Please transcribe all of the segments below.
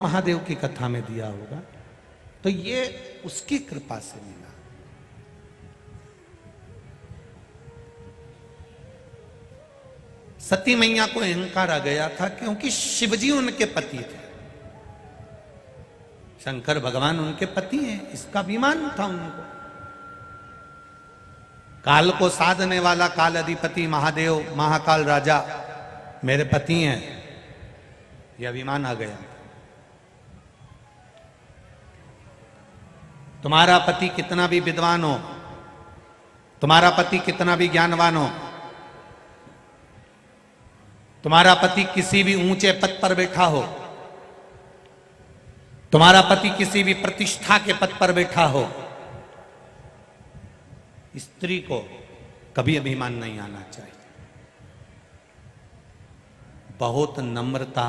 महादेव की कथा में दिया होगा, तो ये उसकी कृपा से मिला। सती मैया को अहंकार आ गया था क्योंकि शिवजी उनके पति थे, शंकर भगवान उनके पति हैं, इसका अभिमान था उनको। काल को साधने वाला काल अधिपति महादेव महाकाल राजा मेरे पति हैं, यह अभिमान आ गया। तुम्हारा पति कितना भी विद्वान हो, तुम्हारा पति कितना भी ज्ञानवान हो, तुम्हारा पति किसी भी ऊंचे पद पर बैठा हो, तुम्हारा पति किसी भी प्रतिष्ठा के पद पर बैठा हो, स्त्री को कभी अभिमान नहीं आना चाहिए। बहुत नम्रता,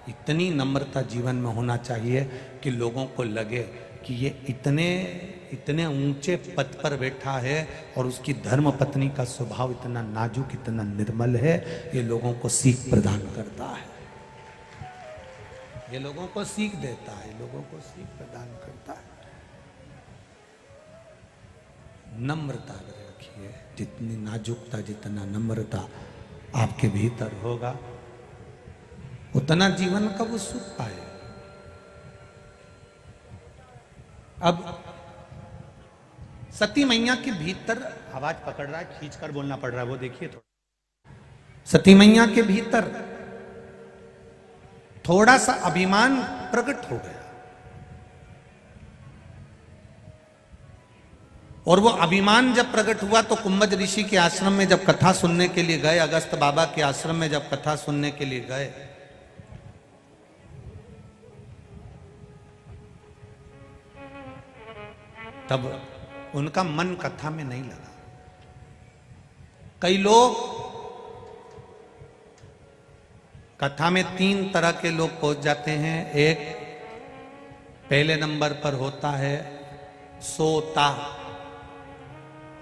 इतनी नम्रता जीवन में होना चाहिए कि लोगों को लगे कि ये इतने ऊंचे पद पर बैठा है और उसकी धर्म पत्नी का स्वभाव इतना नाजुक, इतना निर्मल है। ये लोगों को सीख प्रदान करता है, ये लोगों को सीख देता है, लोगों को सीख प्रदान करता है। नम्रता रखिए, जितनी नाजुकता, जितना नम्रता आपके भीतर होगा, उतना जीवन का वो सुख पाए। अब सती मैया के भीतर आवाज पकड़ रहा है, खींचकर बोलना पड़ रहा है, वो देखिए थोड़ा। सती मैया के भीतर थोड़ा सा अभिमान प्रकट हो गया, और वो अभिमान जब प्रकट हुआ तो कुंभज ऋषि के आश्रम में जब कथा सुनने के लिए गए, अगस्त बाबा के आश्रम में जब कथा सुनने के लिए गए, तब उनका मन कथा में नहीं लगा। कई लोग कथा में तीन तरह के लोग पहुंच जाते हैं। एक पहले नंबर पर होता है सोता,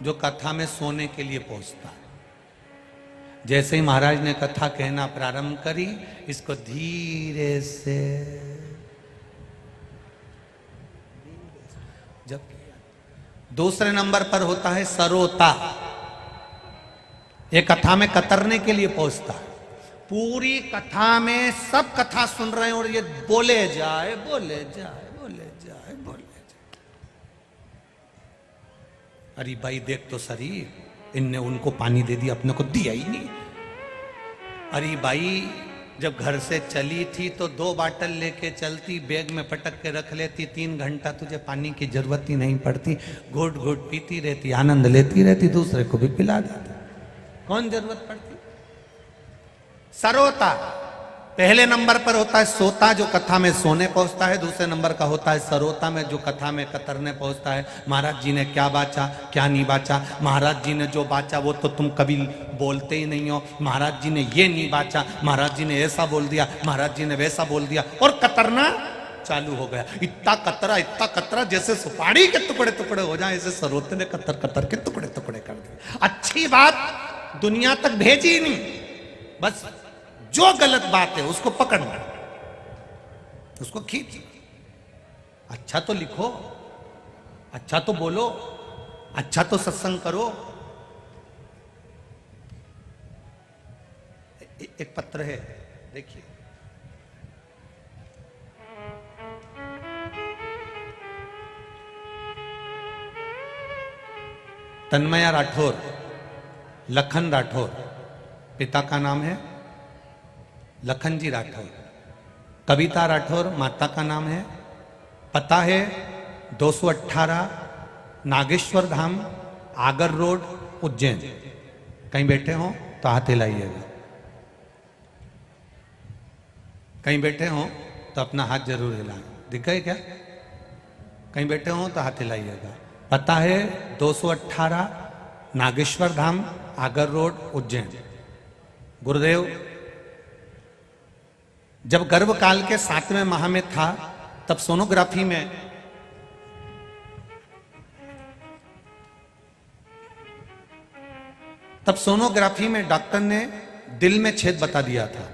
जो कथा में सोने के लिए पहुंचता है। जैसे ही महाराज ने कथा कहना प्रारंभ करी, इसको धीरे से जब दूसरे नंबर पर होता है सरोता, ये कथा में कतरने के लिए पहुंचता है। पूरी कथा में सब कथा सुन रहे हैं और ये बोले जाए बोले जाए बोले जाए बोले जाए। अरे भाई देख तो सही, इनने उनको पानी दे दिया, अपने को दिया ही नहीं। अरे भाई जब घर से चली थी तो 2 बाटल लेके चलती, बैग में पटक के रख लेती, 3 घंटा तुझे पानी की जरूरत ही नहीं पड़ती, घुट घुट पीती रहती, आनंद लेती रहती, दूसरे को भी पिला देती, कौन जरूरत पड़ती। सरोता पहले नंबर पर होता है सोता, जो कथा में सोने पहुंचता है। दूसरे नंबर का होता है सरोता में, जो कथा में कतरने पहुंचता है। महाराज जी ने क्या बाचा, क्या नहीं बाचा, महाराज जी ने जो बाचा वो तो तुम कभी बोलते ही नहीं हो, महाराज जी ने ये नहीं बाचा, महाराज जी ने ऐसा बोल दिया, महाराज जी ने वैसा बोल दिया, और कतरना चालू हो गया। इतना कतरा जैसे सुपारी के टुकड़े टुकड़े हो जाए, ऐसे सरोते ने कतर कतर के टुकड़े टुकड़े कर दिए। अच्छी बात दुनिया तक भेजी नहीं, बस जो गलत बात है उसको पकड़ना, उसको खींच। अच्छा तो लिखो, अच्छा तो बोलो, अच्छा तो सत्संग करो। एक पत्र है, देखिए। तन्मया राठौर, लखन राठौर, पिता का नाम है लखन जी राठौर, कविता राठौर माता का नाम है। पता है 218 नागेश्वर धाम, आगर रोड, उज्जैन। कहीं बैठे हो तो हाथ हिलाइएगा, कहीं बैठे हो तो अपना हाथ जरूर हिलाएं। दिख गए क्या? कहीं बैठे हो तो हाथ हिलाइएगा। पता है 218 नागेश्वर धाम, आगर रोड, उज्जैन। गुरुदेव जब गर्भकाल के 7वें माह में था, तब सोनोग्राफी में डॉक्टर ने दिल में छेद बता दिया था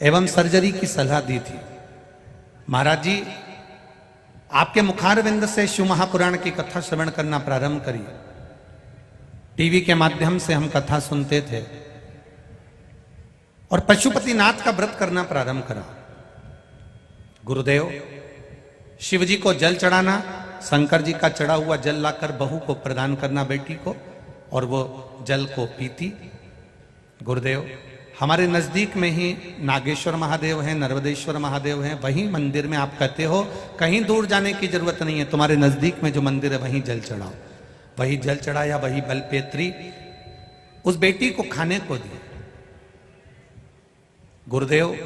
एवं सर्जरी की सलाह दी थी। महाराज जी, आपके मुखारविंद से शिव महापुराण की कथा श्रवण करना प्रारंभ करिए। टीवी के माध्यम से हम कथा सुनते थे और पशुपतिनाथ का व्रत करना प्रारंभ करा। गुरुदेव, शिव जी को जल चढ़ाना, शंकर जी का चढ़ा हुआ जल लाकर बहू को प्रदान करना बेटी को, और वो जल को पीती। गुरुदेव, हमारे नजदीक में ही नागेश्वर महादेव हैं, नर्मदेश्वर महादेव हैं, वहीं मंदिर में आप कहते हो कहीं दूर जाने की जरूरत नहीं है, तुम्हारे नजदीक में जो मंदिर है वहीं जल चढ़ाओ। वही जल चढ़ाया, वही बलपेत्री उस बेटी को खाने को दी। गुरुदेव,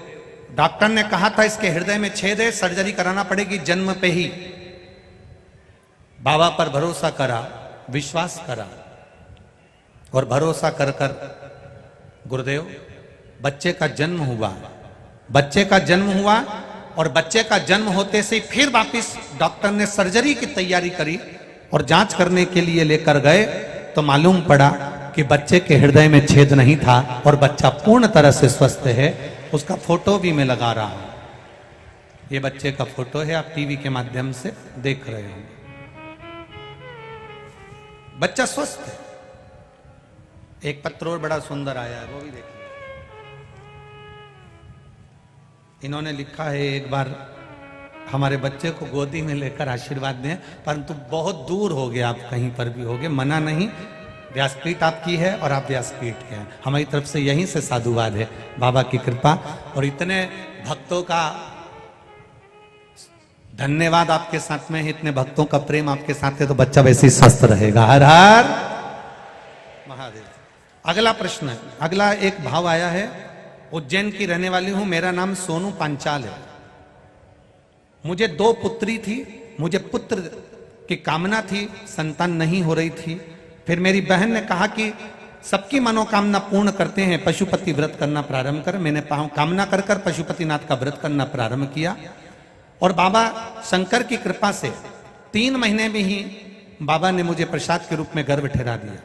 डॉक्टर ने कहा था इसके हृदय में छेद है, सर्जरी कराना पड़ेगी जन्म पे ही। बाबा पर भरोसा करा, विश्वास करा और भरोसा कर कर गुरुदेव बच्चे का जन्म हुआ। बच्चे का जन्म हुआ और बच्चे का जन्म होते से फिर वापिस डॉक्टर ने सर्जरी की तैयारी करी और जांच करने के लिए लेकर गए तो मालूम पड़ा कि बच्चे के हृदय में छेद नहीं था और बच्चा पूर्ण तरह से स्वस्थ है। उसका फोटो भी मैं लगा रहा हूं। ये बच्चे का फोटो है, आप टीवी के माध्यम से देख रहे होंगे। बच्चा स्वस्थ है। एक पत्र और बड़ा सुंदर आया है, वो भी देखिए। इन्होंने लिखा है, एक बार हमारे बच्चे को गोदी में लेकर आशीर्वाद दें, परंतु बहुत दूर हो गए, आप कहीं पर भी हो गए, मना नहीं। व्यासपीठ आपकी है और आप व्यासपीठ के हैं, हमारी तरफ से यहीं से साधुवाद है, बाबा की कृपा और इतने भक्तों का धन्यवाद आपके साथ में है, इतने भक्तों का प्रेम आपके साथ है, तो बच्चा वैसे ही स्वस्थ रहेगा। हर हर महादेव। अगला प्रश्न है, अगला एक भाव आया है। उज्जैन की रहने वाली हूं, मेरा नाम सोनू पांचाल है। मुझे 2 पुत्री थी, मुझे पुत्र की कामना थी, संतान नहीं हो रही थी। फिर मेरी बहन ने कहा कि सबकी मनोकामना पूर्ण करते हैं, पशुपति व्रत करना प्रारंभ कर। मैंने कामना कर कर पशुपतिनाथ का व्रत करना प्रारंभ किया और बाबा शंकर की कृपा से 3 महीने में ही बाबा ने मुझे प्रसाद के रूप में गर्भ ठहरा दिया।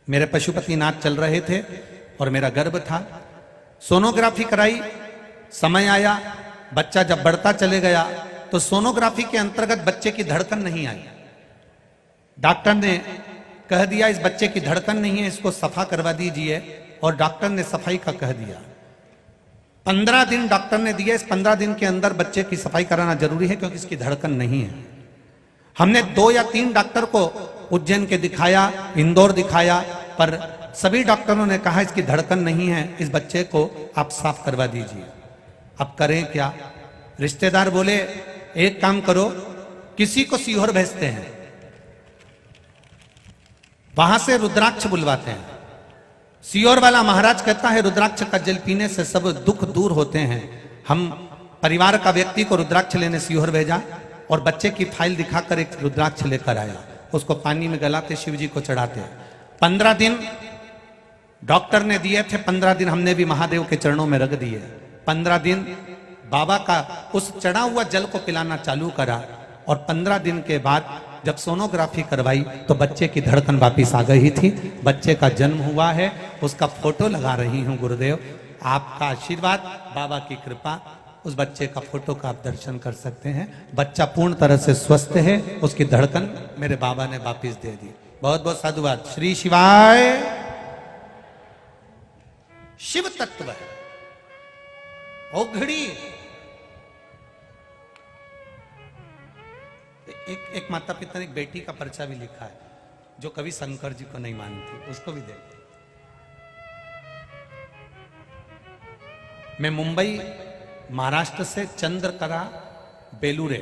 मेरे पशुपतिनाथ चल रहे थे और मेरा गर्भ था। सोनोग्राफी कराई, समय आया, बच्चा जब बढ़ता चले गया तो सोनोग्राफी के अंतर्गत बच्चे की धड़कन नहीं आई। डॉक्टर ने कह दिया इस बच्चे की धड़कन नहीं है, इसको सफा करवा दीजिए, और डॉक्टर ने सफाई का कह दिया। 15 दिन डॉक्टर ने दिया, इस 15 दिन के अंदर बच्चे की सफाई कराना जरूरी है क्योंकि इसकी धड़कन नहीं है। हमने 2 या 3 डॉक्टर को उज्जैन के दिखाया, इंदौर दिखाया, पर सभी डॉक्टरों ने कहा इसकी धड़कन नहीं है, इस बच्चे को आप साफ करवा दीजिए। अब करें क्या? रिश्तेदार बोले एक काम करो, किसी को सीहोर भेजते हैं, वहां से रुद्राक्ष बुलवाते हैं। सीहोर वाला महाराज कहता है रुद्राक्ष का जल पीने से सब दुख दूर होते हैं। हम परिवार का व्यक्ति को रुद्राक्ष लेने सीहोर भेजा और बच्चे की फाइल दिखाकर एक रुद्राक्ष लेकर आया, उसको पानी में गलाते शिव जी को चढ़ाते। 15 दिन डॉक्टर ने दिए थे, 15 दिन हमने भी महादेव के चरणों में रख दिए। 15 दिन बाबा का उस चढ़ा हुआ जल को पिलाना चालू करा और 15 दिन के बाद जब सोनोग्राफी करवाई तो बच्चे की धड़कन वापिस आ गई थी। बच्चे का जन्म हुआ है, उसका फोटो लगा रही हूं। गुरुदेव, आपका आशीर्वाद, बाबा की कृपा, उस बच्चे का फोटो का आप दर्शन कर सकते हैं। बच्चा पूर्ण तरह से स्वस्थ है, उसकी धड़कन मेरे बाबा ने वापिस दे दी। बहुत बहुत साधुवाद। श्री शिवाय। शिव तत्व है ओघड़ी। एक माता पिता ने एक बेटी का पर्चा भी लिखा है जो कभी शंकर जी को नहीं मानती, उसको भी देखो। मैं मुंबई महाराष्ट्र से चंद्रकला बेलूरे,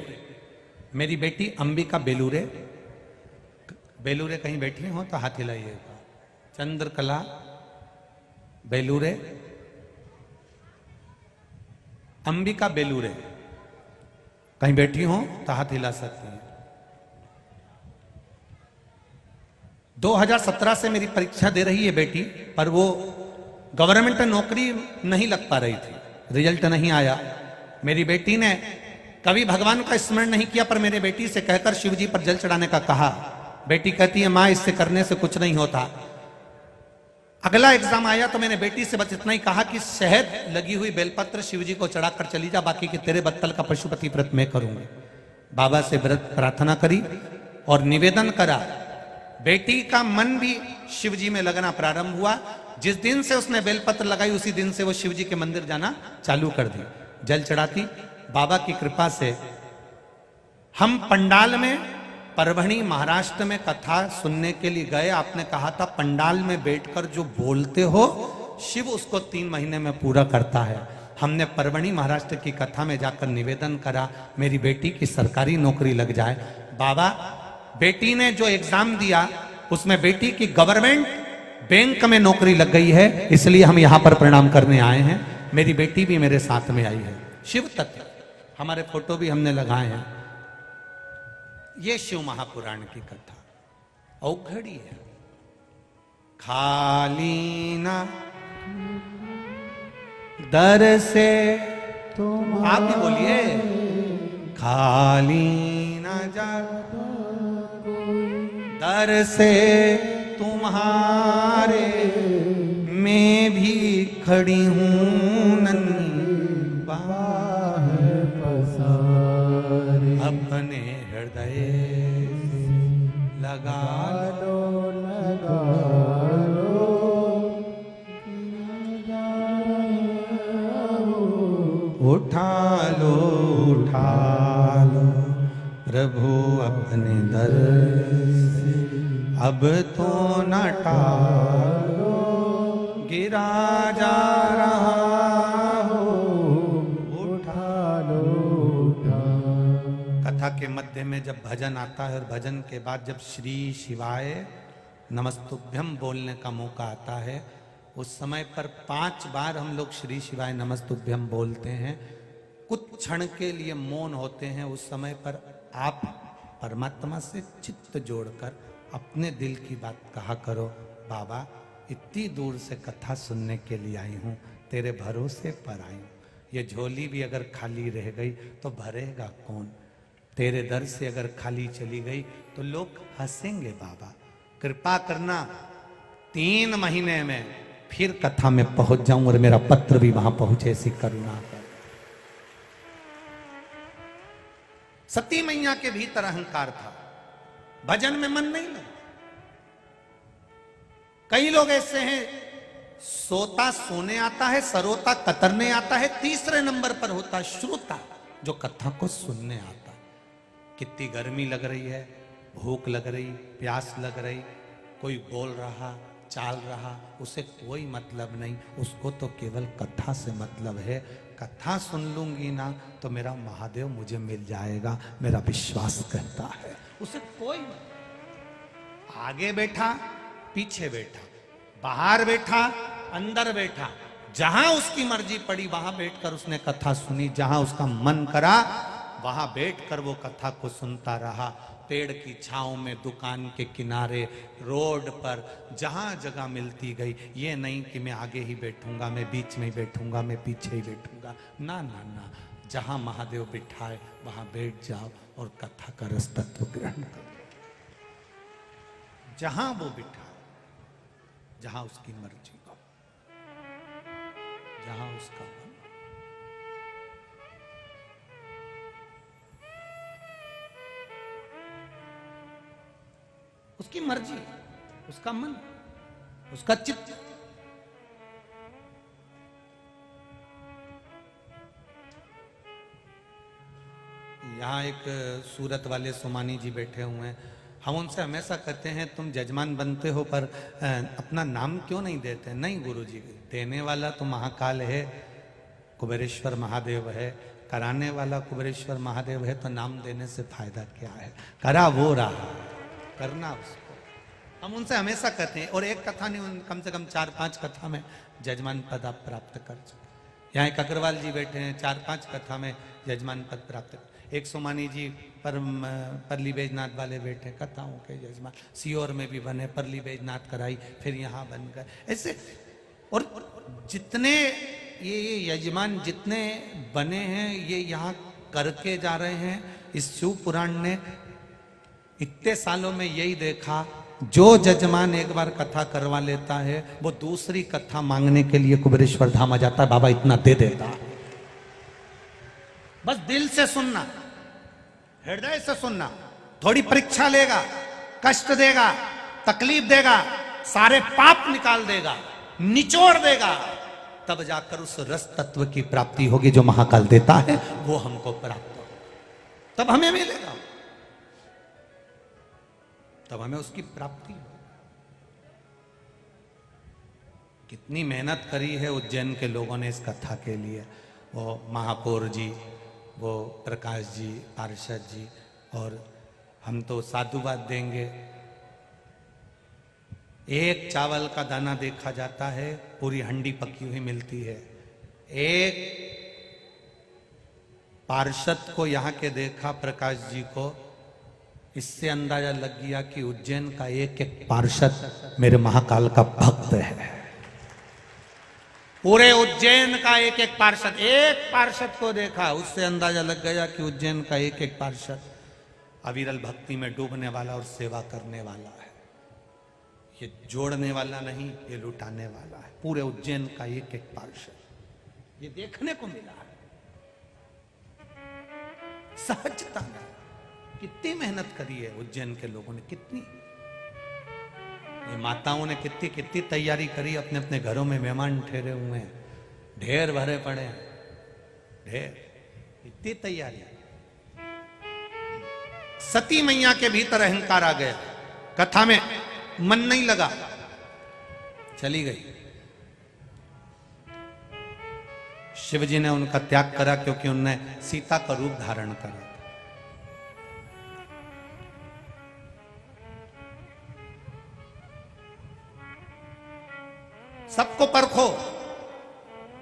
मेरी बेटी अंबिका बेलूरे, बेलूरे कहीं बैठी हो तो हाथ हिलाइएगा। चंद्रकला बेलूरे, अंबिका बेलूरे कहीं बैठी हो तो हाथ हिला सकती हैं। 2017 से मेरी परीक्षा दे रही है बेटी, पर वो गवर्नमेंट नौकरी नहीं लग पा रही थी, रिजल्ट नहीं आया। मेरी बेटी ने कभी भगवान का स्मरण नहीं किया, पर मेरे बेटी से कहकर शिव जी पर जल चढ़ाने का कहा। बेटी कहती है माँ इससे करने से कुछ नहीं होता, अगला एग्जाम आया तो मैंने बेटी से बस इतना ही कहा कि शहद लगी हुई बेलपत्र शिव जी को चढ़ाकर चली जा, बाकी के तेरे बत्तल का पशुपति व्रत मैं करूंगी। बाबा से व्रत प्रार्थना करी और निवेदन करा। बेटी का मन भी शिव जी में लगना प्रारंभ हुआ। जिस दिन से उसने बेलपत्र लगाई उसी दिन से वो शिव जी के मंदिर जाना चालू कर दी, जल चढ़ाती। बाबा की कृपा से हम पंडाल में परभणी महाराष्ट्र में कथा सुनने के लिए गए। आपने कहा था पंडाल में बैठकर जो बोलते हो शिव उसको 3 महीने में पूरा करता है। हमने परभणी महाराष्ट्र की कथा में जाकर निवेदन करा मेरी बेटी की सरकारी नौकरी लग जाए। बाबा, बेटी ने जो एग्जाम दिया उसमें बेटी की गवर्नमेंट बैंक में नौकरी लग गई है, इसलिए हम यहां पर प्रणाम करने आए हैं। मेरी बेटी भी मेरे साथ में आई है। शिव तत्व हमारे फोटो भी हमने लगाए हैं। ये शिव महापुराण की कथा औघड़ी है। खाली ना दर से तुम, आप भी बोलिए, खाली ना जा दर से तुम्हारे मैं भी खड़ी हूं नन्ही बाहें पसारे, अपने हृदय लगा लो उठा लो प्रभु अपने दर से, अब तो न टालो गिरा जा रहा हो, उठा लो कथा के मध्य में जब भजन आता है और भजन के बाद जब श्री शिवाय नमस्तुभ्यम बोलने का मौका आता है, उस समय पर 5 बार हम लोग श्री शिवाय नमस्तुभ्यम बोलते हैं। कुछ क्षण के लिए मौन होते हैं। उस समय पर आप परमात्मा से चित्त जोड़कर अपने दिल की बात कहा करो, बाबा इतनी दूर से कथा सुनने के लिए आई हूँ, तेरे भरोसे पर आई हूँ। ये झोली भी अगर खाली रह गई तो भरेगा कौन? तेरे दर से अगर खाली चली गई तो लोग हंसेंगे। बाबा कृपा करना 3 महीने में फिर कथा में पहुंच जाऊं और मेरा पत्र भी वहां पहुंचे, ऐसी करुणा कर। सती मैया के भीतर अहंकार था, भजन में मन नहीं लगा। कई लोग ऐसे हैं, सोता सोने आता है, सरोता कतरने आता है, तीसरे नंबर पर होता है श्रोता, जो कथा को सुनने आता है। कितनी गर्मी लग रही है, भूख लग रही, प्यास लग रही, कोई बोल रहा, चाल रहा, उसे कोई मतलब नहीं, उसको तो केवल कथा से मतलब है। कथा सुन लूंगी ना तो मेरा महादेव मुझे मिल जाएगा, मेरा विश्वास कहता है। उसे कोई आगे बैठा, पीछे बैठा, बाहर बैठा, अंदर बैठा, जहां उसकी मर्जी पड़ी वहां बैठकर उसने कथा सुनी। जहां उसका मन करा वहां बैठकर वो कथा को सुनता रहा। पेड़ की छांव में, दुकान के किनारे, रोड पर, जहां जगह मिलती गई। ये नहीं कि मैं आगे ही बैठूंगा, मैं बीच में ही बैठूंगा, मैं पीछे ही बैठूंगा। ना ना ना, जहां महादेव बिठाए वहां बैठ जाओ और कथा का रस तत्व ग्रहण करो। जहां वो बिठाए, जहां उसकी मर्जी हो, जहां उसका मन। उसकी मर्जी, उसका मन, उसका चित्त। यहाँ एक सूरत वाले सोमानी जी बैठे हुए हैं। हम उनसे हमेशा कहते हैं तुम जजमान बनते हो पर अपना नाम क्यों नहीं देते? नहीं गुरुजी, देने वाला तो महाकाल है, कुबेरेश्वर महादेव है, कराने वाला कुबेरेश्वर महादेव है, तो नाम देने से फायदा क्या है? करा वो रहा, करना उसको। हम उनसे हमेशा कहते हैं। और एक कथा नहीं, कम से कम 4-5 कथा में जजमान पद आप प्राप्त कर चुके। यहाँ एक अग्रवाल जी बैठे हैं, 4-5 कथा में जजमान पद प्राप्त। एक सोमानी जी परली बैजनाथ वाले बैठे, कथाओं के जजमान। सीहोर में भी बने, परली बैजनाथ कराई, फिर यहाँ बन गए, ऐसे। और जितने ये यजमान जितने बने हैं, ये यहाँ करके जा रहे हैं। इस शिव पुराण ने इतने सालों में यही देखा, जो जजमान एक बार कथा करवा लेता है वो दूसरी कथा मांगने के लिए कुबेरेश्वर धाम आ जाता है, बाबा इतना दे देता है। बस दिल से सुनना, हृदय से सुनना। थोड़ी परीक्षा लेगा, कष्ट देगा, तकलीफ देगा, सारे पाप निकाल देगा, निचोड़ देगा, तब जाकर उस रस तत्व की प्राप्ति होगी जो महाकाल देता है, वो हमको प्राप्त होगा, तब हमें मिलेगा, तब हमें उसकी प्राप्ति होगी। कितनी मेहनत करी है उज्जैन के लोगों ने इस कथा के लिए, वो महापौर जी, वो प्रकाश जी, पार्षद जी, और हम तो साधुवाद देंगे। एक चावल का दाना देखा जाता है, पूरी हंडी पकी हुई मिलती है। एक पार्षद को यहाँ के देखा, प्रकाश जी को, इससे अंदाजा लग गया कि उज्जैन का एक एक पार्षद मेरे महाकाल का भक्त है। पूरे उज्जैन का एक एक पार्षद को देखा, उससे अंदाजा लग गया कि उज्जैन का एक एक पार्षद अविरल भक्ति में डूबने वाला और सेवा करने वाला है। ये जोड़ने वाला नहीं, ये लुटाने वाला है। पूरे उज्जैन का एक एक पार्षद, ये देखने को मिला है। सहजता में कितनी मेहनत करी है उज्जैन के लोगों ने, कितनी, ये माताओं ने कितनी कितनी तैयारी करी। अपने अपने घरों में मेहमान ठहरे हुए हैं, ढेर भरे पड़े हैं, ढेर, इतनी तैयारी। सती मैया के भीतर अहंकार आ गया, कथा में मन नहीं लगा, चली गई। शिव जी ने उनका त्याग करा क्योंकि उनने सीता का रूप धारण करा। सबको परखो,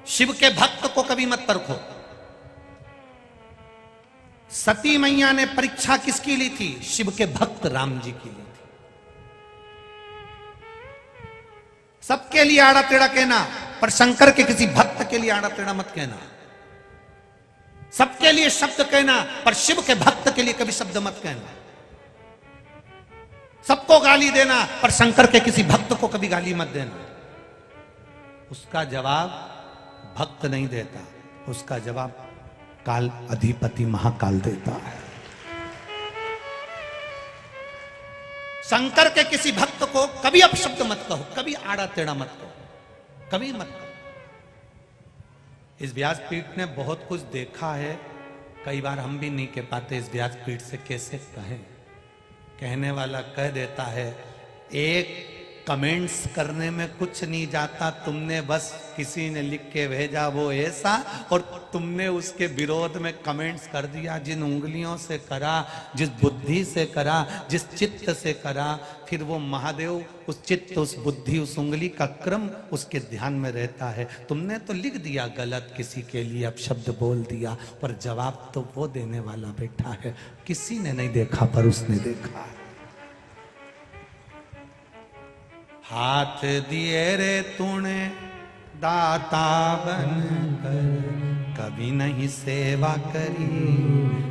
शिव के भक्त को कभी मत परखो। सती मैया ने परीक्षा किसकी ली थी? शिव के भक्त राम जी की ली थी। सबके लिए आड़ा टेढ़ा कहना, पर शंकर के किसी भक्त के लिए आड़ा टेढ़ा मत कहना। सबके लिए शब्द कहना, पर शिव के भक्त के लिए कभी शब्द मत कहना। सबको गाली देना, पर शंकर के किसी भक्त को कभी गाली मत देना। उसका जवाब भक्त नहीं देता, उसका जवाब काल अधिपति महाकाल देता है। शंकर के किसी भक्त को कभी अपशब्द मत कहो, कभी आड़ा टेढ़ा मत कहो, कभी मत कहो। इस व्यासपीठ ने बहुत कुछ देखा है, कई बार हम भी नहीं कह पाते इस व्यासपीठ से कैसे कहें। कहने वाला कह देता है, एक कमेंट्स करने में कुछ नहीं जाता, तुमने बस किसी ने लिख के भेजा वो ऐसा, और तुमने उसके विरोध में कमेंट्स कर दिया। जिन उंगलियों से करा, जिस बुद्धि से करा, जिस चित्त से करा, फिर वो महादेव उस चित्त, उस बुद्धि, उस उंगली का क्रम उसके ध्यान में रहता है। तुमने तो लिख दिया गलत किसी के लिए, अपशब्द बोल दिया, पर जवाब तो वो देने वाला बैठा है। किसी ने नहीं देखा पर उसने देखा। हाथ दिए रे तूने दाता बनकर, कभी नहीं सेवा करी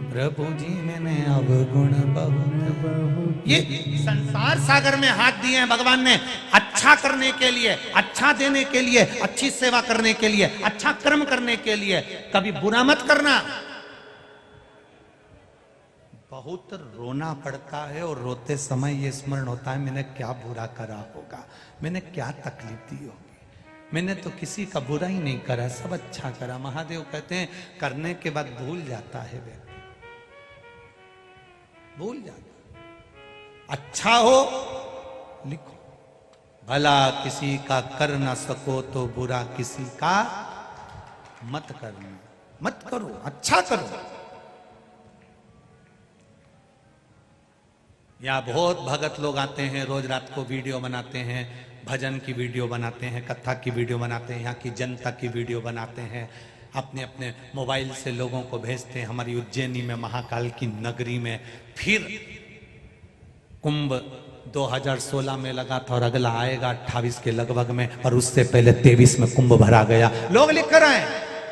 प्रभु जी मैंने अवगुण बहुत। ये संसार सागर में हाथ दिए हैं भगवान ने, अच्छा करने के लिए, अच्छा देने के लिए, अच्छी सेवा करने के लिए, अच्छा कर्म करने के लिए। कभी बुरा मत करना। बहुत रोना पड़ता है और रोते समय ये स्मरण होता है, मैंने क्या बुरा करा होगा, मैंने क्या तकलीफ दी होगी। मैंने तो किसी का बुरा ही नहीं करा, सब अच्छा करा। महादेव कहते हैं करने के बाद भूल जाता है व्यक्ति, भूल जाता। अच्छा हो लिखो, भला किसी का कर ना सको तो बुरा किसी का मत करना, मत करो, अच्छा करो। यहाँ बहुत भगत लोग आते हैं, रोज रात को वीडियो बनाते हैं, भजन की वीडियो बनाते हैं, कथा की वीडियो बनाते हैं, यहाँ की जनता की वीडियो बनाते हैं, अपने अपने मोबाइल से लोगों को भेजते हैं। हमारी उज्जैनी में, महाकाल की नगरी में फिर कुंभ 2016 में लगा था और अगला आएगा 28 के लगभग में, और उससे पहले 23 में कुंभ भरा गया। लोग लिख रहे हैं,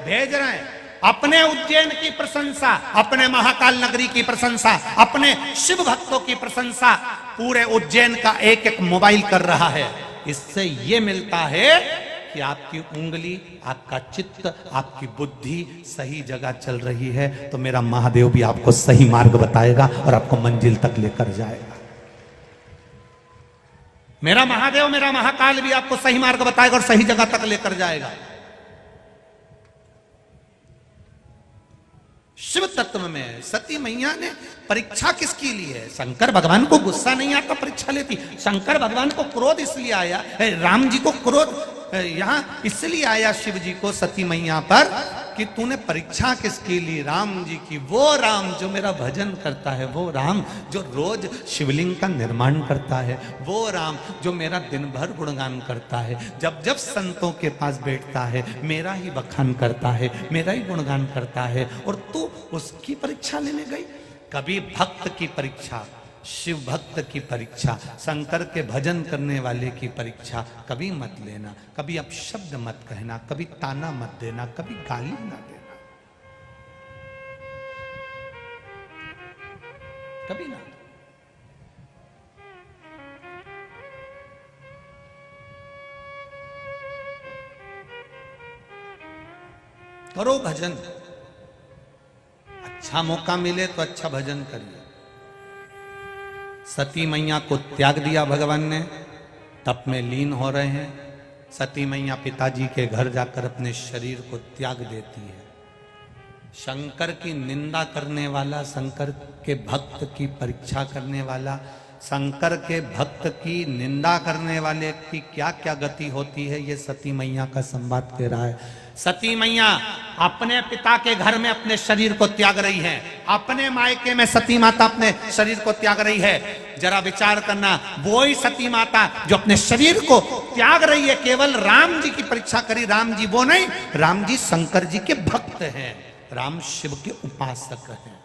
भेज रहे हैं अपने उज्जैन की प्रशंसा, अपने महाकाल नगरी की प्रशंसा, अपने शिव भक्तों की प्रशंसा। पूरे उज्जैन का एक एक मोबाइल कर रहा है। इससे ये मिलता है कि आपकी उंगली, आपका चित्त, आपकी बुद्धि सही जगह चल रही है, तो मेरा महादेव भी आपको सही मार्ग बताएगा और आपको मंजिल तक लेकर जाएगा। मेरा महादेव, मेरा महाकाल भी आपको सही मार्ग बताएगा और सही जगह तक लेकर जाएगा। शिव तत्व में सती मैया ने परीक्षा किसकी ली है? शंकर भगवान को गुस्सा नहीं आता, परीक्षा लेती। शंकर भगवान को क्रोध इसलिए आया, राम जी को क्रोध यहां इसलिए आया शिव जी को सती मैया पर कि तूने परीक्षा किसकी ली? राम जी की। वो राम जो मेरा भजन करता है, वो राम जो रोज शिवलिंग का निर्माण करता है, वो राम जो मेरा दिन भर गुणगान करता है, जब जब संतों के पास बैठता है मेरा ही बखान करता है, मेरा ही गुणगान करता है, और तू उसकी परीक्षा लेने गई। कभी भक्त की परीक्षा, शिव भक्त की परीक्षा, शंकर के भजन करने वाले की परीक्षा कभी मत लेना। कभी अपशब्द मत कहना, कभी ताना मत देना, कभी गाली ना देना, कभी ना। करो भजन, अच्छा मौका मिले तो अच्छा भजन करिए। सती मैया को त्याग दिया भगवान ने, तप में लीन हो रहे हैं। सती मैया पिताजी के घर जाकर अपने शरीर को त्याग देती है। शंकर की निंदा करने वाला, शंकर के भक्त की परीक्षा करने वाला, शंकर के भक्त की निंदा करने वाले की क्या क्या गति होती है, ये सती मैया का संवाद कह रहा है। सती मैया अपने पिता के घर में अपने शरीर को त्याग रही है, अपने मायके में सती माता अपने शरीर को त्याग रही है। जरा विचार करना, वो ही सती माता जो अपने शरीर को त्याग रही है, केवल राम जी की परीक्षा करी। राम जी वो नहीं, राम जी शंकर जी के भक्त हैं, राम शिव के उपासक हैं।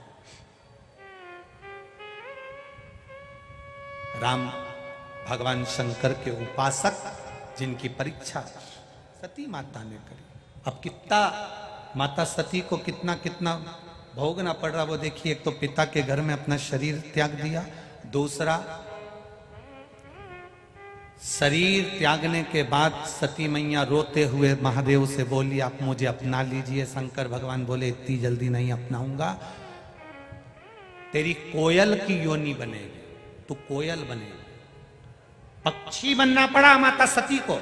राम भगवान शंकर के उपासक जिनकी परीक्षा सती माता ने करी। अब कितना माता सती को कितना कितना भोगना पड़ रहा वो देखिए। एक तो पिता के घर में अपना शरीर त्याग दिया, दूसरा शरीर त्यागने के बाद सती मैया रोते हुए महादेव से बोली आप मुझे अपना लीजिए। शंकर भगवान बोले इतनी जल्दी नहीं अपनाऊंगा, तेरी कोयल की योनि बनेगी, तू कोयल बनेगी। पक्षी बनना पड़ा माता सती को,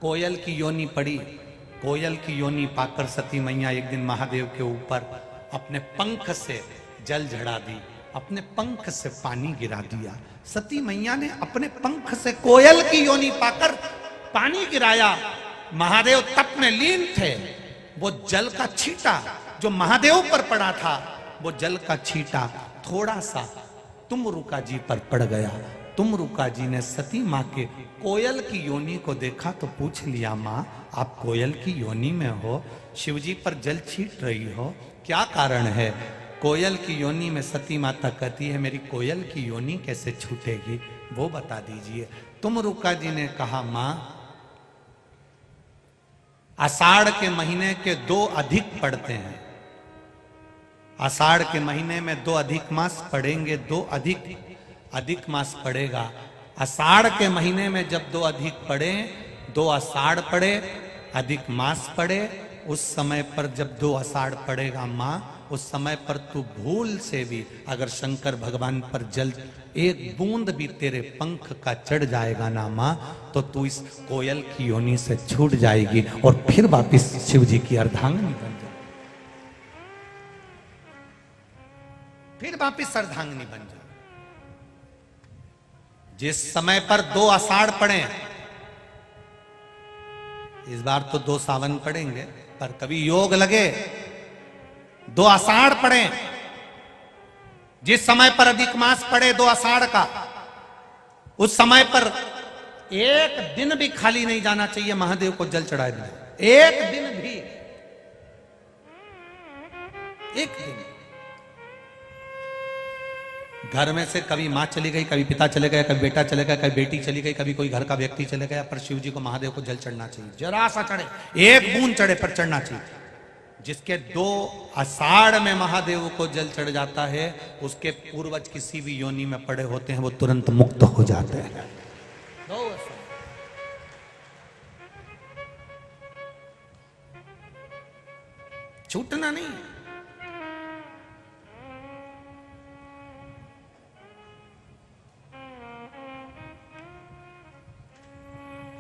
कोयल की योनि पड़ी। कोयल की योनि पाकर सती मैया एक दिन महादेव के ऊपर अपने पंख से जल झड़ा दी, अपने पंख से पानी गिरा दिया। सती मैया ने अपने पंख से कोयल की योनि पाकर पानी गिराया। महादेव तप में लीन थे। वो जल का छींटा जो महादेव पर पड़ा था, वो जल का छींटा थोड़ा सा तुमरुका जी पर पड़ गया। तुमरुका जी ने सती माँ के कोयल की योनि को देखा तो पूछ लिया, माँ आप कोयल की योनि में हो, शिवजी पर जल छींट रही हो, क्या कारण है? कोयल की योनि में सती माता कहती है मेरी कोयल की योनि कैसे छूटेगी, वो बता दीजिए। तुमरुका जी ने कहा, माँ आषाढ़ के महीने के 2 अधिक पड़ते हैं, आषाढ़ के महीने में 2 अधिक मास पड़ेंगे, 2 अधिक मास पड़ेगा। आषाढ़ के महीने में जब 2 अधिक पड़े, 2 आषाढ़ पड़े, अधिक मास पड़े, उस समय पर जब 2 आषाढ़ पड़ेगा माँ, उस समय पर तू भूल से भी अगर शंकर भगवान पर जल एक बूंद भी तेरे पंख का चढ़ जाएगा ना माँ, तो तू इस कोयल की योनि से छूट जाएगी और फिर वापिस शिव जी की अर्धांगिनी बन जाएगी, फिर वापिस अर्धांगिनी बन जाएगी। जिस समय पर 2 आषाढ़ पड़े, इस बार तो 2 सावन पड़ेंगे, पर कभी योग लगे 2 आषाढ़ पड़े, जिस समय पर अधिक मास पड़े 2 आषाढ़ का, उस समय पर एक दिन भी खाली नहीं जाना चाहिए महादेव को जल चढ़ाए देना, एक दिन भी, एक दिन। घर में से कभी मां चली गई, कभी पिता चले गए, कभी बेटा चले गया, कभी बेटी चली गई, कभी कोई घर का व्यक्ति चले गया, पर शिव जी को महादेव को जल चढ़ना चाहिए, जरा सा चढ़े, एक बूंद चढ़े पर चढ़ना चाहिए। जिसके 2 आषाढ़ में महादेव को जल चढ़ जाता है, उसके पूर्वज किसी भी योनि में पड़े होते हैं वो तुरंत मुक्त हो जाते हैं। 2 आषाढ़। छूटना नहीं।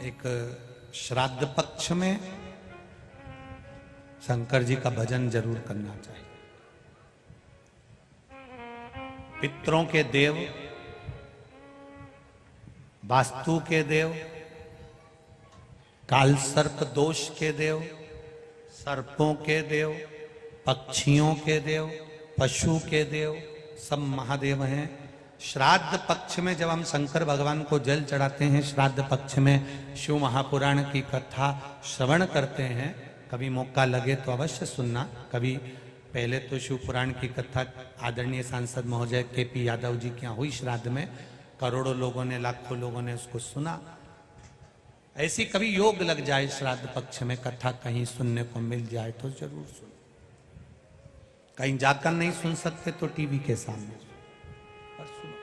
एक श्राद्ध पक्ष में शंकर जी का भजन जरूर करना चाहिए। पितरों के देव, वास्तु के देव, काल सर्प दोष के देव, सर्पों के देव, पक्षियों के देव, पशु के देव, सब महादेव हैं। श्राद्ध पक्ष में जब हम शंकर भगवान को जल चढ़ाते हैं, श्राद्ध पक्ष में शिव महापुराण की कथा श्रवण करते हैं, कभी मौका लगे तो अवश्य सुनना। कभी पहले तो शिव पुराण की कथा आदरणीय सांसद महोदय केपी यादव जी के यहाँ हुई श्राद्ध में, करोड़ों लोगों ने, लाखों लोगों ने उसको सुना। ऐसी कभी योग लग जाए श्राद्ध पक्ष में कथा कहीं सुनने को मिल जाए तो जरूर सुनो। कहीं जाकर नहीं सुन सकते तो टीवी के सामने पर सुनो।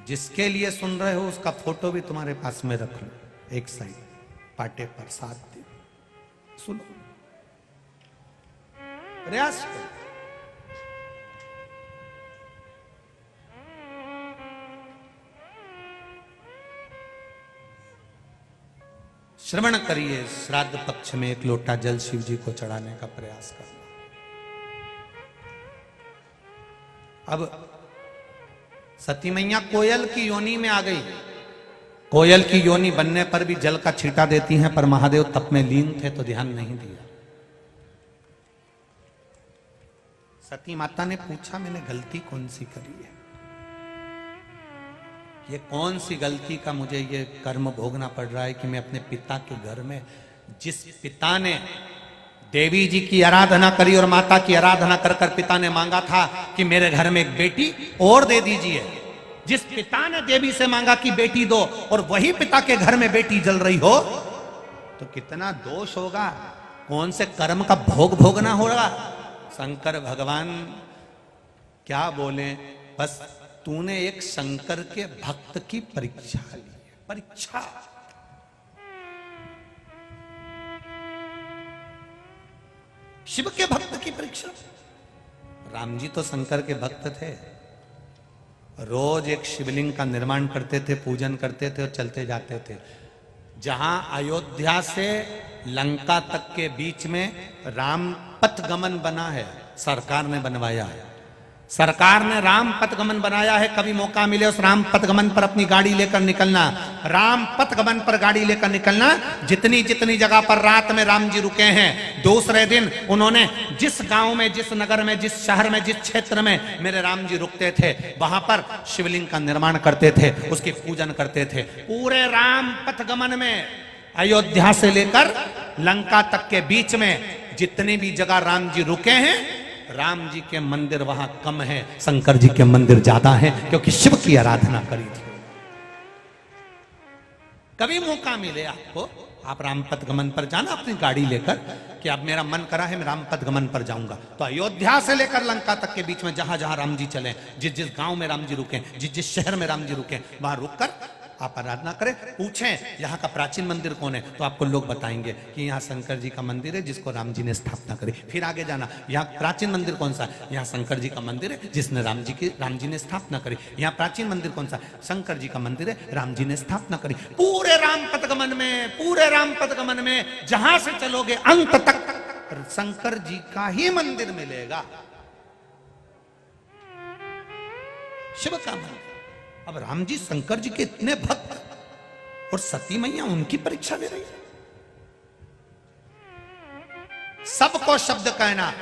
जिसके लिए सुन रहे हो उसका फोटो भी तुम्हारे पास में रख लो, एक साइड पाटे पर, साथ दे सुनो, प्रयास करो। श्रवण करिए। श्राद्ध पक्ष में 1 लोटा जल शिव जी को चढ़ाने का प्रयास करना। अब सती मैया कोयल की योनि में आ गई। कोयल की योनि बनने पर भी जल का छींटा देती हैं, पर महादेव तप में लीन थे तो ध्यान नहीं दिया। सती माता ने पूछा, मैंने गलती कौन सी करी है? ये कौन सी गलती का मुझे ये कर्म भोगना पड़ रहा है कि मैं अपने पिता के घर में, जिस पिता ने देवी जी की आराधना करी और माता की आराधना कर कर पिता ने मांगा था कि मेरे घर में एक बेटी और दे दीजिए, जिस पिता ने देवी से मांगा कि बेटी दो और वही पिता के घर में बेटी जल रही हो, तो कितना दोष होगा, कौन से कर्म का भोग भोगना होगा। शंकर भगवान क्या बोले, बस तूने एक शंकर के भक्त की परीक्षा ली। परीक्षा, शिव के भक्त की परीक्षा। राम जी तो शंकर के भक्त थे, रोज एक शिवलिंग का निर्माण करते थे, पूजन करते थे और चलते जाते थे। जहां अयोध्या से लंका तक के बीच में राम पथगमन बना है, सरकार ने बनवाया है। सरकार ने राम पथगमन बनाया है। कभी मौका मिले उस राम पथगमन पर अपनी गाड़ी लेकर निकलना, राम पथगमन पर गाड़ी लेकर निकलना। जितनी जितनी जगह पर रात में राम जी रुके हैं, दूसरे दिन उन्होंने जिस गांव में, जिस नगर में, जिस शहर में, जिस क्षेत्र में मेरे राम जी रुकते थे, वहां पर शिवलिंग का निर्माण करते थे, उसकी पूजन करते थे। पूरे राम पथगमन में अयोध्या से लेकर लंका तक के बीच में जितनी भी जगह राम जी रुके हैं, राम जी के मंदिर वहां कम है, शंकर जी के मंदिर ज्यादा है, क्योंकि शिव की आराधना करी थी। कभी मौका मिले आपको, आप राम पथगमन पर जाना अपनी गाड़ी लेकर, कि अब मेरा मन करा है मैं राम पथगमन पर जाऊंगा, तो अयोध्या से लेकर लंका तक के बीच में जहां जहां राम जी चले, जिस जिस गांव में राम जी रुके, जिस जिस शहर में राम जी रुके, वहां रुककर आप आराधना करें। पूछें यहाँ का प्राचीन मंदिर कौन है, तो आपको लोग बताएंगे कि यहाँ शंकर जी का मंदिर है जिसको राम जी ने स्थापना करी। फिर आगे जाना, यहाँ प्राचीन मंदिर कौन सा है, यहाँ शंकर जी का मंदिर है जिसने राम जी ने स्थापना करी। यहाँ प्राचीन मंदिर कौन सा, शंकर जी का मंदिर है, राम जी ने स्थापना करी। पूरे राम पथगमन में, पूरे राम पथगमन में जहां से चलोगे अंत तक शंकर जी का ही मंदिर मिलेगा, शिव का मंदिर। अब राम जी शंकर जी के इतने भक्त और सती मैया उनकी परीक्षा ले रही है। सबको शब्द कहना,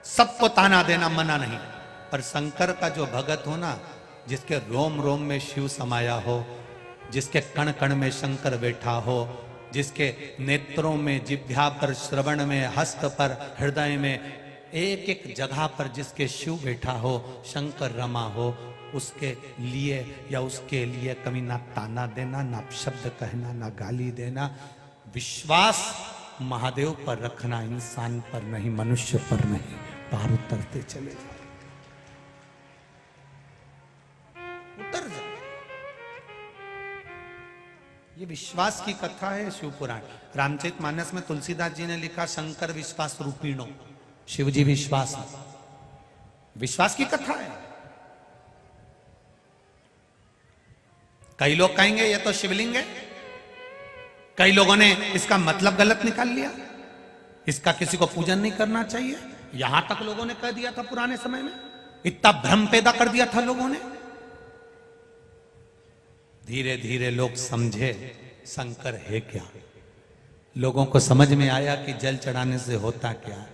सबको ताना देना मना नहीं, पर शंकर का जो भगत हो ना, जिसके रोम रोम में शिव समाया हो, जिसके कण कण में शंकर बैठा हो, जिसके नेत्रों में, जिह्वा पर, श्रवण में, हस्त पर, हृदय में, एक एक जगह पर जिसके शिव बैठा हो, शंकर रमा हो, उसके लिए या उसके लिए कभी ना ताना देना, ना शब्द कहना, ना गाली देना। विश्वास महादेव पर रखना, इंसान पर नहीं, मनुष्य पर नहीं, पार उतरते चले जाओ, उतर जाओ। ये विश्वास की कथा है शिव पुराण। रामचरितमानस में तुलसीदास जी ने लिखा शंकर विश्वास रूपीणो, शिव जी विश्वास, विश्वास की कथा है। कई लोग कहेंगे ये तो शिवलिंग है, कई लोगों ने इसका मतलब गलत निकाल लिया, इसका किसी को पूजन नहीं करना चाहिए, यहां तक लोगों ने कह दिया था पुराने समय में, इतना भ्रम पैदा कर दिया था लोगों ने। धीरे धीरे लोग समझे शंकर है क्या, लोगों को समझ में आया कि जल चढ़ाने से होता क्या।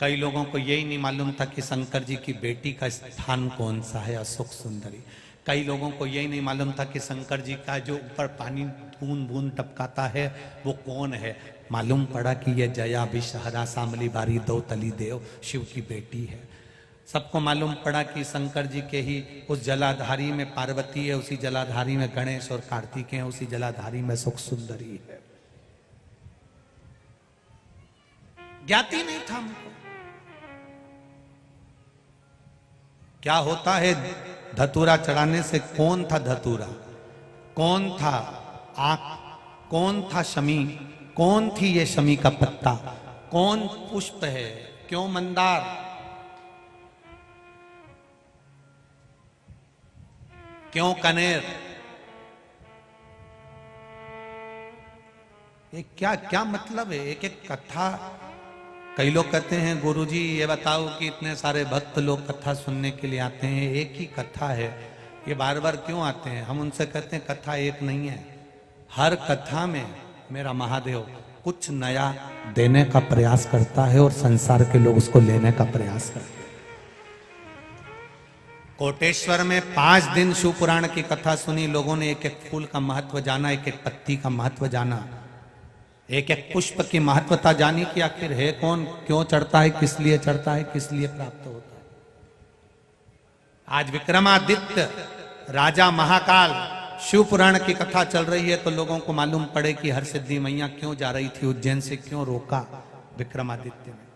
कई लोगों को यही नहीं मालूम था कि शंकर जी की बेटी का स्थान कौन सा है, अशोक सुंदरी। कई लोगों को यही नहीं मालूम था कि शंकर जी का जो ऊपर पानी बूंद बूंद टपकाता है वो कौन है। मालूम पड़ा कि ये जया विषहरा शामली बारी दो तली देव शिव की बेटी है। सबको मालूम पड़ा कि शंकर जी के ही उस जलाधारी में पार्वती है, उसी जलाधारी में गणेश और कार्तिक हैं, उसी जलाधारी में सुख सुंदरी है। ज्ञाति नहीं था हमको क्या होता है धतूरा चढ़ाने से। कौन था धतूरा, कौन था आंख, कौन था शमी, कौन थी ये शमी का पत्ता, कौन पुष्प है, क्यों मंदार, क्यों कनेर, ये क्या क्या मतलब है। एक एक कथा। कई लोग कहते हैं गुरुजी ये बताओ कि इतने सारे भक्त लोग कथा सुनने के लिए आते हैं, एक ही कथा है, ये बार बार क्यों आते हैं। हम उनसे कहते हैं कथा एक नहीं है, हर कथा में मेरा महादेव कुछ नया देने का प्रयास करता है और संसार के लोग उसको लेने का प्रयास करते हैं। कोटेश्वर में 5 दिन शिव पुराण की कथा सुनी, लोगों ने एक एक फूल का महत्व जाना, एक एक पत्ती का महत्व जाना, एक एक पुष्प की महत्वता जानी कि आखिर है कौन, क्यों चढ़ता है, किस लिए चढ़ता है, किस लिए प्राप्त होता है। आज विक्रमादित्य राजा महाकाल शिव पुराण की कथा चल रही है तो लोगों को मालूम पड़े कि हरसिद्धि मैया क्यों जा रही थी उज्जैन से, क्यों रोका विक्रमादित्य ने,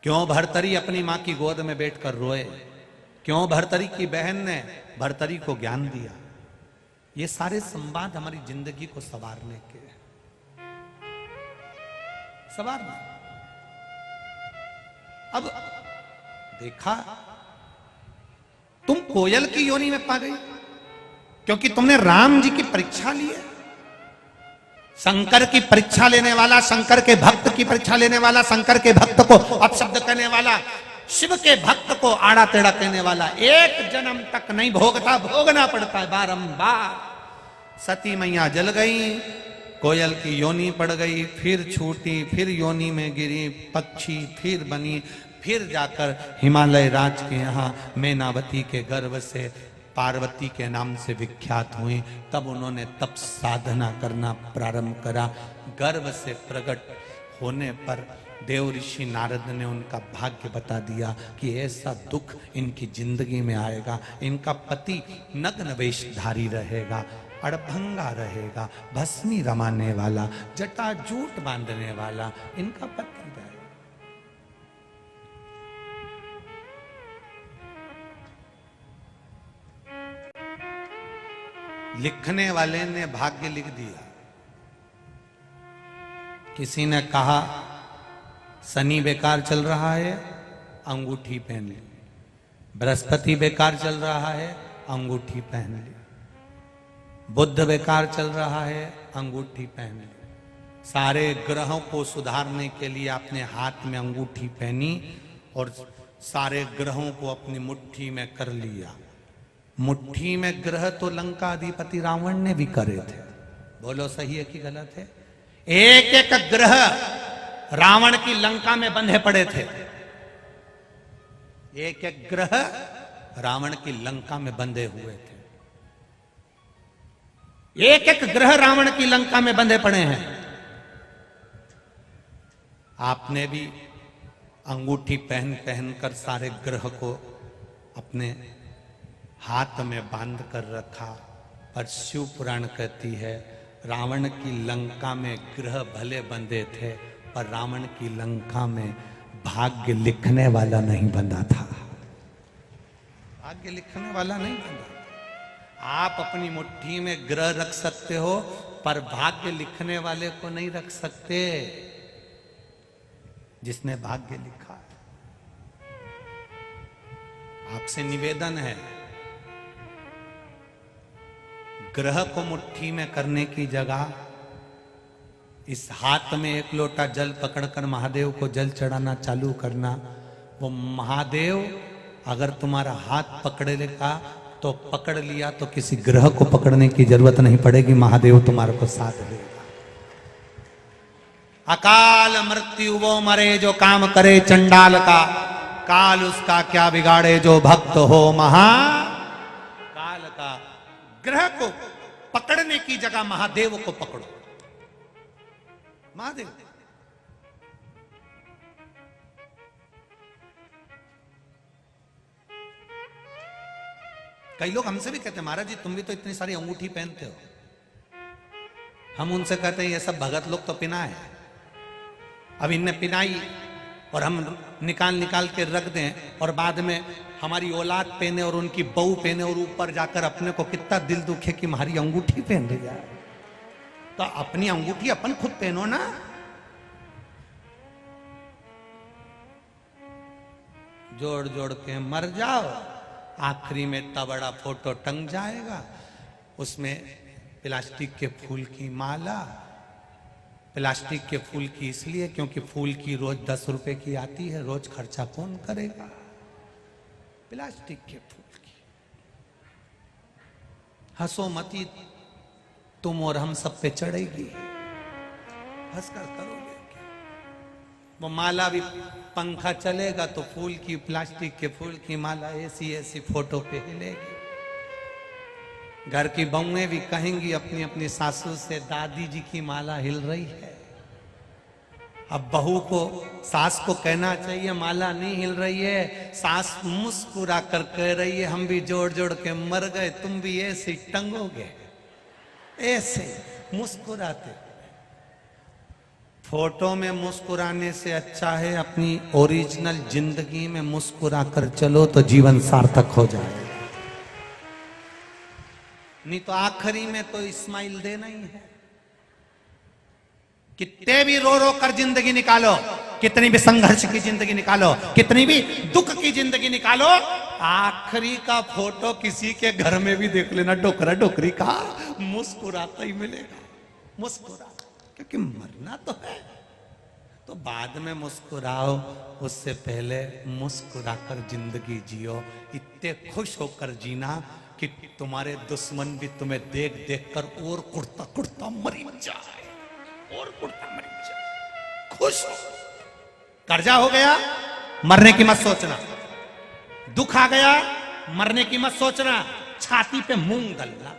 क्यों भर्तरी अपनी मां की गोद में बैठकर रोए, क्यों भर्तरी की बहन ने भर्तरी को ज्ञान दिया। ये सारे संवाद हमारी जिंदगी को संवारने के हैं, संवारना। अब देखा तुम कोयल की योनि में पा गई क्योंकि तुमने राम जी की परीक्षा ली है। शंकर की परीक्षा लेने वाला, शंकर के भक्त की परीक्षा लेने वाला, शंकर के भक्त को अपशब्द करने वाला, शिव के भक्त को आड़ा टेढ़ा कहने वाला एक जन्म तक नहीं भोगता, भोगना पड़ता है बारंबार। सती मैया जल गई, कोयल की योनि पड़ गई, फिर छूटी, फिर योनि में गिरी, पक्षी फिर बनी, फिर जाकर हिमालय राज के यहाँ मैनावती के गर्भ से पार्वती के नाम से विख्यात हुई। तब उन्होंने तप साधना करना प्रारंभ करा। गर्भ से प्रकट होने पर देव ऋषि नारद ने उनका भाग्य बता दिया कि ऐसा दुख इनकी जिंदगी में आएगा। इनका पति नग्न वेशधारी रहेगा, अड़भंगा रहेगा, भस्मी रमाने वाला, जटाजूट बांधने वाला इनका पति रहेगा। लिखने वाले ने भाग्य लिख दिया। किसी ने कहा शनि बेकार चल रहा है, अंगूठी पहन ली। बृहस्पति बेकार चल रहा है, अंगूठी पहन ली। बुध बेकार चल रहा है, अंगूठी पहन ली। सारे ग्रहों को सुधारने के लिए अपने हाथ में अंगूठी पहनी और सारे ग्रहों को अपनी मुट्ठी में कर लिया। मुट्ठी में ग्रह तो लंका अधिपति रावण ने भी करे थे। बोलो सही है कि गलत है? एक एक ग्रह रावण की लंका में बंधे पड़े थे। एक एक ग्रह रावण की लंका में बंधे हुए थे। एक एक ग्रह रावण की लंका में बंधे पड़े हैं। आपने भी अंगूठी पहन पहन कर सारे ग्रह को अपने हाथ में बांध कर रखा, पर शिव पुराण कहती है रावण की लंका में ग्रह भले बंधे थे, पर रावण की लंका में भाग्य लिखने वाला नहीं बंधा था। भाग्य लिखने वाला नहीं बंधा। आप अपनी मुट्ठी में ग्रह रख सकते हो, पर भाग्य लिखने वाले को नहीं रख सकते, जिसने भाग्य लिखा है। आपसे निवेदन है, ग्रह को मुट्ठी में करने की जगह इस हाथ में एक लोटा जल पकड़कर महादेव को जल चढ़ाना चालू करना। वो महादेव अगर तुम्हारा हाथ पकड़ेगा तो पकड़ लिया, तो किसी ग्रह को पकड़ने की जरूरत नहीं पड़ेगी, महादेव तुम्हारे को साथ देगा। अकाल मृत्यु वो मरे जो काम करे चंडाल का, काल उसका क्या बिगाड़े जो भक्त हो महा काल का। ग्रह को पकड़ने की जगह महादेव को पकड़ो। महादेव कई लोग हमसे भी कहते हैं, महाराज जी तुम भी तो इतनी सारी अंगूठी पहनते हो। हम उनसे कहते हैं ये सब भगत लोग तो पिना है। अब इनने पिनाई और हम निकाल निकाल के रख दें, और बाद में हमारी औलाद पहने और उनकी बहू पहने, और ऊपर जाकर अपने को कितना दिल दुखे कि हमारी अंगूठी पहन रही है। तो अपनी अंगूठी अपन खुद पहनो ना। जोड़ जोड़ के मर जाओ, आखिरी में इतना बड़ा फोटो टंग जाएगा, उसमें प्लास्टिक के फूल की माला। प्लास्टिक के फूल की इसलिए क्योंकि फूल की रोज 10 रुपए की आती है, रोज खर्चा कौन करेगा प्लास्टिक के फूल की। हंसो मती, तुम और हम सब पे चढ़ेगी, हंसकर करोगे क्या? वो माला भी पंखा चलेगा तो फूल की, प्लास्टिक के फूल की माला ऐसी ऐसी फोटो पे हिलेगी। घर की बहुएं भी कहेंगी अपनी अपनी सासू से, दादी जी की माला हिल रही है। अब बहू को, सास को कहना चाहिए माला नहीं हिल रही है, सास मुस्कुरा कर कह रही है हम भी जोड़ जोड़ के मर गए, तुम भी ऐसे टंगोगे, ऐसे मुस्कुराते। फोटो में मुस्कुराने से अच्छा है अपनी ओरिजिनल जिंदगी में मुस्कुरा कर चलो तो जीवन सार्थक हो जाए। नहीं तो आखिरी में तो इस्माइल देना ही है। कितने भी रो रो कर जिंदगी निकालो, कितनी भी संघर्ष की जिंदगी निकालो, कितनी भी दुख की जिंदगी निकालो, आखिरी का फोटो किसी के घर में भी देख लेना, डोकरा डोकरी का मुस्कुराता ही मिलेगा, मुस्कुरा, क्योंकि मरना तो है। तो बाद में मुस्कुराओ, उससे पहले मुस्कुराकर जिंदगी जियो। इतने खुश होकर जीना कि तुम्हारे दुश्मन भी तुम्हें देख देख कर और कुड़ता कुड़ता मरी जाए, और कुड़ता मरी जाए। खुश हो। कर्जा हो गया, मरने की मत सोचना। दुख आ गया, मरने की मत सोचना। छाती पे मूंग दलना,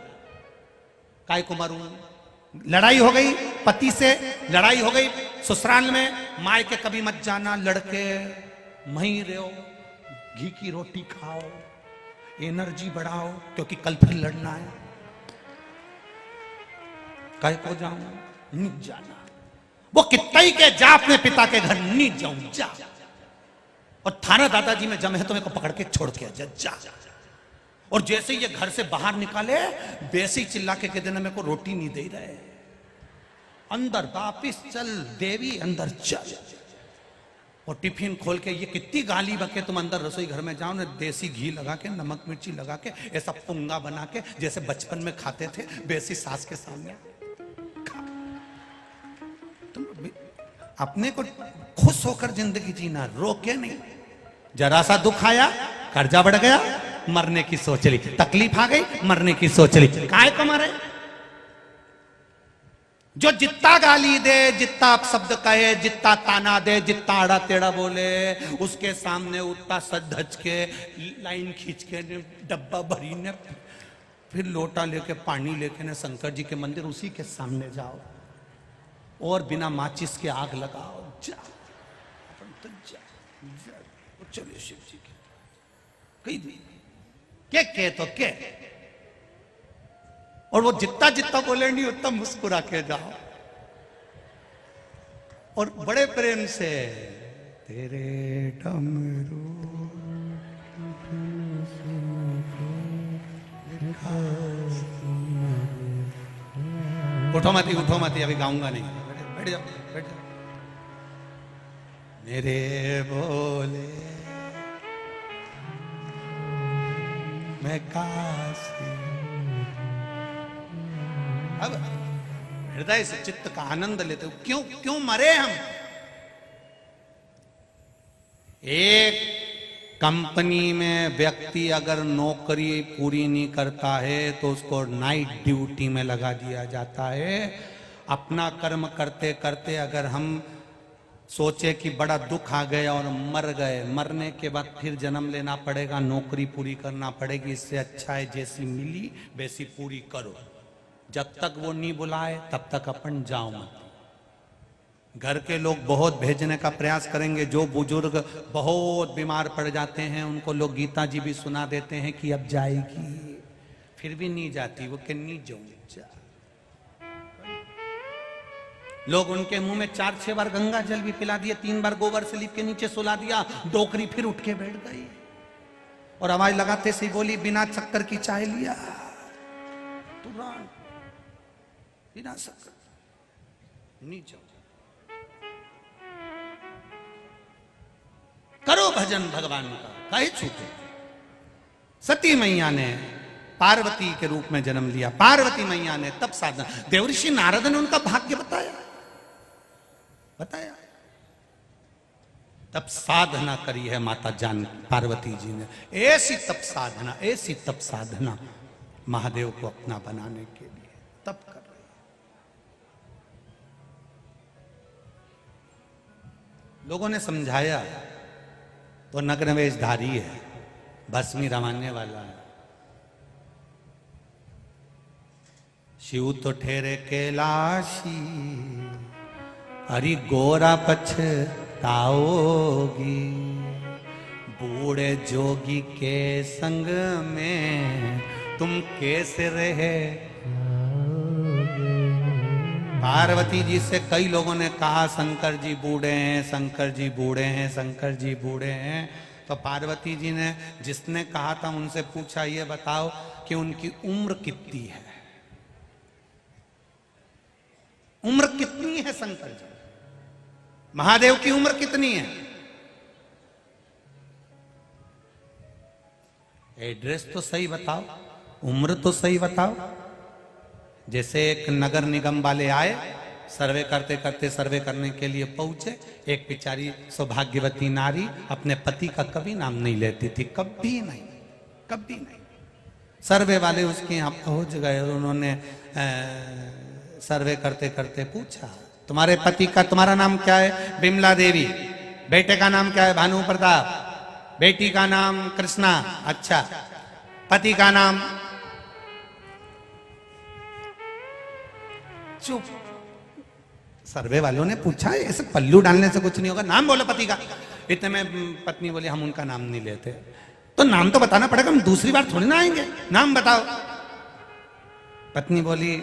काय को मरूं। लड़ाई हो गई पति से, लड़ाई हो गई ससुराल में, माय के कभी मत जाना। लड़के वहीं रहो, घी की रोटी खाओ, एनर्जी बढ़ाओ, क्योंकि कल फिर लड़ना है। काय को जाऊं, नहीं जाना। वो कितना ही के जा अपने पिता के घर, नहीं जाऊं, जा। और थाना दादाजी में जमे है तो मेरे को पकड़ के छोड़ के जा। और जैसे ये घर से बाहर निकाले, वैसे ही चिल्ला के देना मेरे को रोटी नहीं दे रहे, अंदर वापिस चल देवी, अंदर चल। और टिफिन खोल के ये कितनी गाली बके, तुम अंदर रसोई घर में जाओ ना, देसी घी लगा के, नमक मिर्ची लगा के, ऐसा पुंगा बना के जैसे बचपन में खाते थे, वैसी सास के सामने खा। तुम अपने को खुश होकर जिंदगी जीना, रोके नहीं। जरा सा दुख आया, कर्जा बढ़ गया, मरने की सोच ली। तकलीफ आ गई, मरने की सोच ली। काय को मरे? जो जितना गाली दे, जितना शब्द कहे, जितना ताना दे, जितना आड़ा टेढ़ा बोले, उसके सामने उतना सज धज के लाइन खींच के डब्बा भरी ने, फिर लोटा लेके पानी लेके ने शंकर जी के मंदिर उसी के सामने जाओ, और बिना माचिस के आग लगाओ, जाओ तो जाओ। चलिए शिव जी के कही के तो के और वो जितना जितना बोलेंगी उतना मुस्कुरा के जाओ और बड़े प्रेम से तेरे डमरू उठो मती अभी गाऊंगा नहीं। बैठ जाओ बैठ जाओ। मेरे बोले मैं काशी। अब हृदय से चित्त का आनंद लेते हो। क्यों क्यों मरे हम? एक कंपनी में व्यक्ति अगर नौकरी पूरी नहीं करता है तो उसको नाइट ड्यूटी में लगा दिया जाता है। अपना कर्म करते करते अगर हम सोचे कि बड़ा दुख आ गया और मर गए, मरने के बाद फिर जन्म लेना पड़ेगा, नौकरी पूरी करना पड़ेगी, इससे अच्छा है जैसी मिली वैसी पूरी करो। जब तक वो नहीं बुलाए तब तक अपन जाओ मत। घर के लोग बहुत भेजने का प्रयास करेंगे। जो बुजुर्ग बहुत बीमार पड़ जाते हैं उनको लोग गीता जी भी सुना देते हैं कि अब जाएगी, फिर भी नहीं जाती। वो कि नहीं जाऊंगी। लोग उनके मुंह में 4-6 बार गंगा जल भी पिला दिए, 3 बार गोबर स्लीप के नीचे सुला दिया, डोकरी फिर उठ के बैठ गई और आवाज लगाते से बोली बिना शक्कर की चाय लिया, तुरंत बिना शक्कर नहीं जाओ। करो भजन भगवान का, काहे छूटे। सती मैया ने पार्वती के रूप में जन्म लिया। पार्वती मैया ने तब साधना, देवऋषि नारद ने उनका भाग्य बताया तब साधना करी है माता जान पार्वती जी ने। ऐसी तप साधना महादेव को अपना बनाने के लिए तप कर रही है। लोगों ने समझाया तो नग्न वेशधारी है, भस्मी रमाने वाला है। शिव तो ठहरे कैलाशी, हरि गोरा पछताओगी। बूढ़े जोगी के संग में तुम कैसे रहे। पार्वती जी से कई लोगों ने कहा शंकर जी बूढ़े हैं, शंकर जी बूढ़े हैं, शंकर जी बूढ़े हैं। तो पार्वती जी ने जिसने कहा था उनसे पूछा, ये बताओ कि उनकी उम्र कितनी है। उम्र कितनी है शंकर जी, महादेव की उम्र कितनी है? एड्रेस तो सही बताओ, उम्र तो सही बताओ। जैसे एक नगर निगम वाले आए, सर्वे करते करते सर्वे करने के लिए पहुंचे। एक बेचारी सौभाग्यवती नारी अपने पति का कभी नाम नहीं लेती थी, कभी नहीं, कभी नहीं। सर्वे वाले उसके यहाँ पहुंच गए और उन्होंने सर्वे करते करते पूछा, तुम्हारे पति का, तुम्हारा नाम क्या है? बिमला देवी। बेटे का नाम क्या है? भानु प्रताप। बेटी का नाम कृष्णा। अच्छा, पति का नाम? चुप। सर्वे वालों ने पूछा, ऐसे पल्लू डालने से कुछ नहीं होगा, नाम बोलो पति का। इतने में पत्नी बोली, हम उनका नाम नहीं लेते। तो नाम तो बताना पड़ेगा, हम दूसरी बार थोड़ी ना आएंगे, नाम बताओ। पत्नी बोली,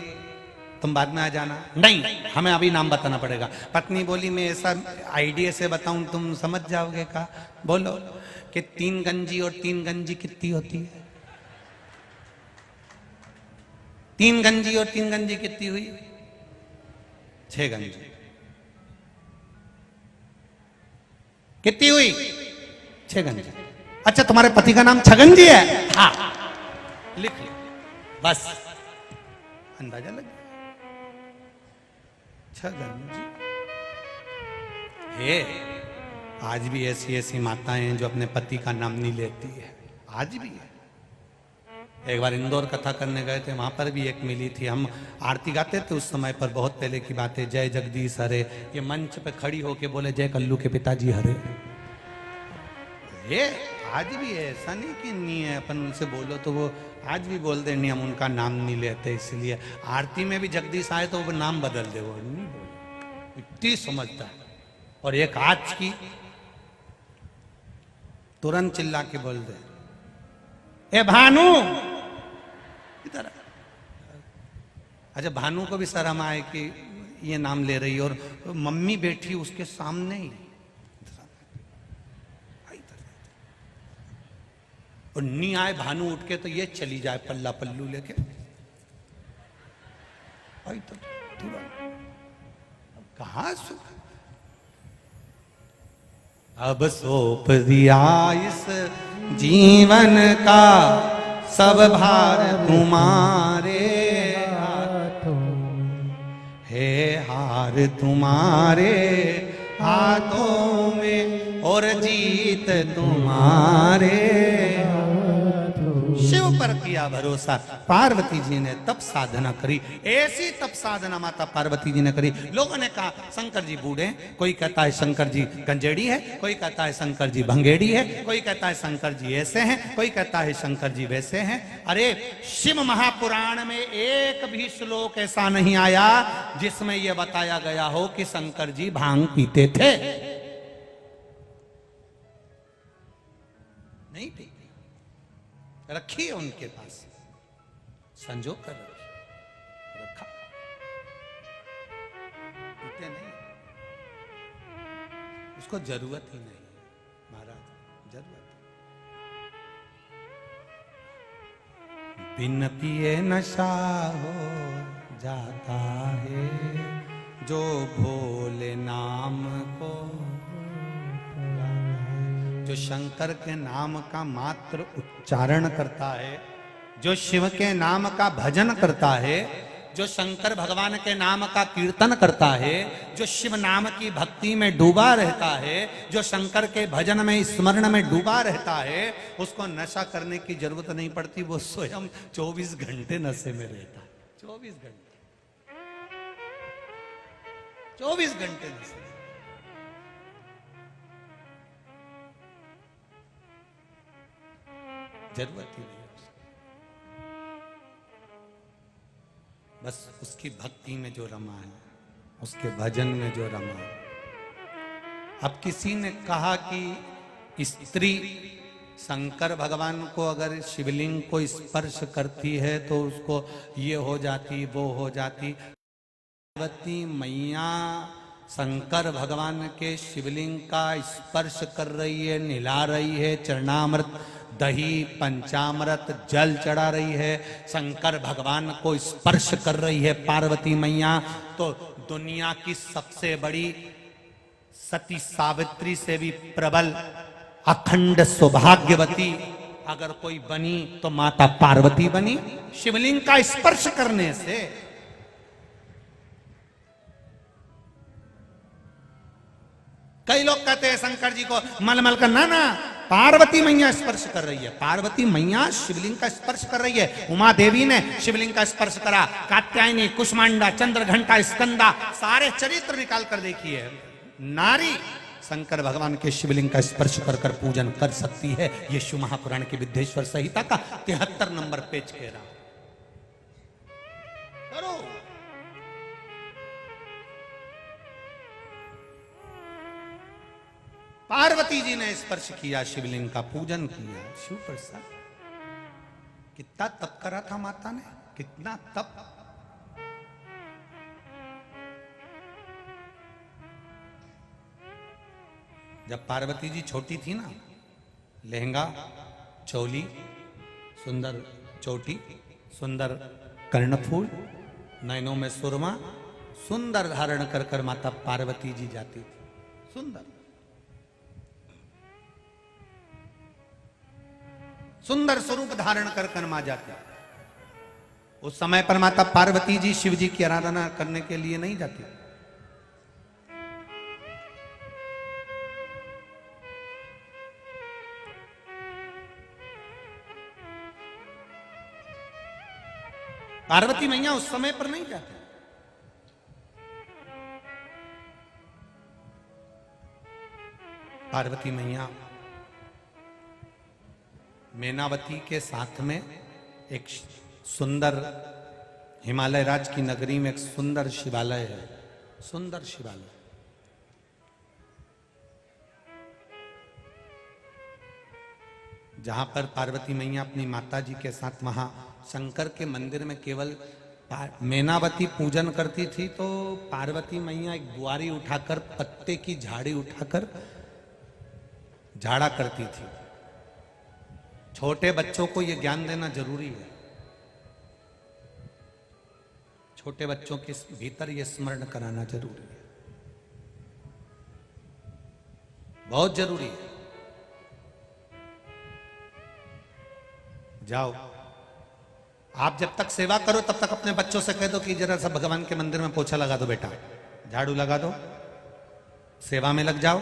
तुम बाद में आ जाना। नहीं, हमें अभी नाम बताना पड़ेगा। पत्नी बोली, मैं ऐसा आइडिया से बताऊं तुम समझ जाओगे का? बोलो कि 3 गंजी और 3 गंजी कितनी होती है? 3 गंजी और 3 गंजी कितनी हुई? 6 गंजी। कितनी हुई? 6 गंजी। अच्छा, तुम्हारे पति का नाम छगंजी है? हाँ, लिख लो, बस अंदाजा लग गया। छगंजी है। आज भी ऐसी ऐसी माताएं हैं जो अपने पति का नाम नहीं लेती है, आज भी है। एक बार इंदौर कथा करने गए थे, वहां पर भी एक मिली थी। हम आरती गाते थे उस समय पर, बहुत पहले की बात है। जय जगदीश हरे, ये मंच पे खड़ी होके बोले जय कल्लू के पिताजी हरे। ये आज भी है, ऐसा नहीं कि नहीं है। अपन उनसे बोलो तो वो आज भी बोलते नहीं, हम उनका नाम नहीं लेते। इसलिए आरती में भी जगदीश आए तो वो नाम बदल दे, वो नहीं बोले। इतनी समझता है। और एक आज की तुरंत चिल्ला के बोल दे, ए भानु इधर। अच्छा, भानु को भी शर्म आए कि ये नाम ले रही और मम्मी बैठी उसके सामने ही, और नहीं आए भानु उठ के तो ये चली जाए पल्ला पल्लू लेके। आई तो कहा सुख, अब सौंप दिया इस जीवन का सब भार तुम्हारे हाथों, है हार तुम्हारे हाथों में और जीत तुम्हारे। शिव पर किया भरोसा, पार्वती जी ने तप साधना करी, ऐसी तप साधना माता पार्वती जी ने करी। लोगों ने कहा शंकर जी बूढ़े, कोई कहता है शंकर जी गंजेड़ी है, कोई कहता है शंकर जी भंगेड़ी है, कोई कहता है शंकर जी ऐसे हैं, कोई कहता है शंकर जी वैसे हैं। अरे शिव महापुराण में एक भी श्लोक ऐसा नहीं आया जिसमें यह बताया गया हो कि शंकर जी भांग पीते थे। नहीं पीते, रखी है उनके पास, संजो कर रखा, पीते नहीं, उसको जरूरत ही नहीं महाराज, जरूरत। बिन पिए नशा हो जाता है जो भोले नाम को, जो शंकर के नाम का मात्र उच्चारण करता है, जो शिव के नाम का भजन करता है, जो शंकर भगवान के नाम का कीर्तन करता है, जो शिव नाम की भक्ति में डूबा रहता है, जो शंकर के भजन में स्मरण में डूबा रहता है, उसको नशा करने की जरूरत नहीं पड़ती, वो स्वयं 24 घंटे नशे में रहता है। 24 घंटे, 24 घंटे नशे। जरूरत ही नहीं, बस उसकी भक्ति में जो रमा है, उसके भजन में जो रमा है। अब किसी ने कहा कि स्त्री शंकर भगवान को अगर शिवलिंग को स्पर्श करती है तो उसको ये हो जाती वो हो जाती। पार्वती मैया शंकर भगवान के शिवलिंग का स्पर्श कर रही है, निला रही है, चरणामृत दही पंचामृत जल चढ़ा रही है, शंकर भगवान को स्पर्श कर रही है पार्वती मैया। तो दुनिया की सबसे बड़ी सती सावित्री से भी प्रबल अखंड सौभाग्यवती अगर कोई बनी तो माता पार्वती बनी, शिवलिंग का स्पर्श करने से। कई लोग कहते हैं शंकर जी को मलमल का, ना पार्वती मैया स्पर्श कर रही है। पार्वती मैया शिवलिंग का स्पर्श कर रही है। उमा देवी ने शिवलिंग का स्पर्श करा, कात्यायनी, कुष्मांडा, चंद्रघंटा, स्कंदा, सारे चरित्र निकाल कर देखिए। नारी शंकर भगवान के शिवलिंग का स्पर्श कर कर पूजन कर सकती है। ये शिव महापुराण की विद्येश्वर संहिता का 73 नंबर पेज कह रहा। करो। पार्वती जी ने स्पर्श किया, शिवलिंग का पूजन किया। शिव प्रसाद कितना तप करा था माता ने, कितना तप। जब पार्वती जी छोटी थी ना, लहंगा, चोली, सुंदर चोटी, सुंदर कर्णफूल, नैनों में सुरमा, सुंदर धारण कर कर माता पार्वती जी जाती थी। सुंदर सुंदर स्वरूप धारण कर कर मां जाती। उस समय पर माता पार्वती जी शिव जी की आराधना करने के लिए नहीं जाती। पार्वती मैया उस समय पर नहीं जाती। पार्वती मैया मैनावती के साथ में एक सुंदर हिमालय राज्य की नगरी में एक सुंदर शिवालय है। सुंदर शिवालय, जहां पर पार्वती मैया अपनी माता जी के साथ वहां शंकर के मंदिर में केवल मैनावती पूजन करती थी तो पार्वती मैया एक बुआरी उठाकर पत्ते की झाड़ी उठाकर झाड़ा करती थी। छोटे बच्चों को यह ज्ञान देना जरूरी है, छोटे बच्चों के भीतर यह स्मरण कराना जरूरी है, बहुत जरूरी है। जाओ, आप जब तक सेवा करो तब तक अपने बच्चों से कह दो कि जरा सा भगवान के मंदिर में पोछा लगा दो बेटा, झाड़ू लगा दो, सेवा में लग जाओ।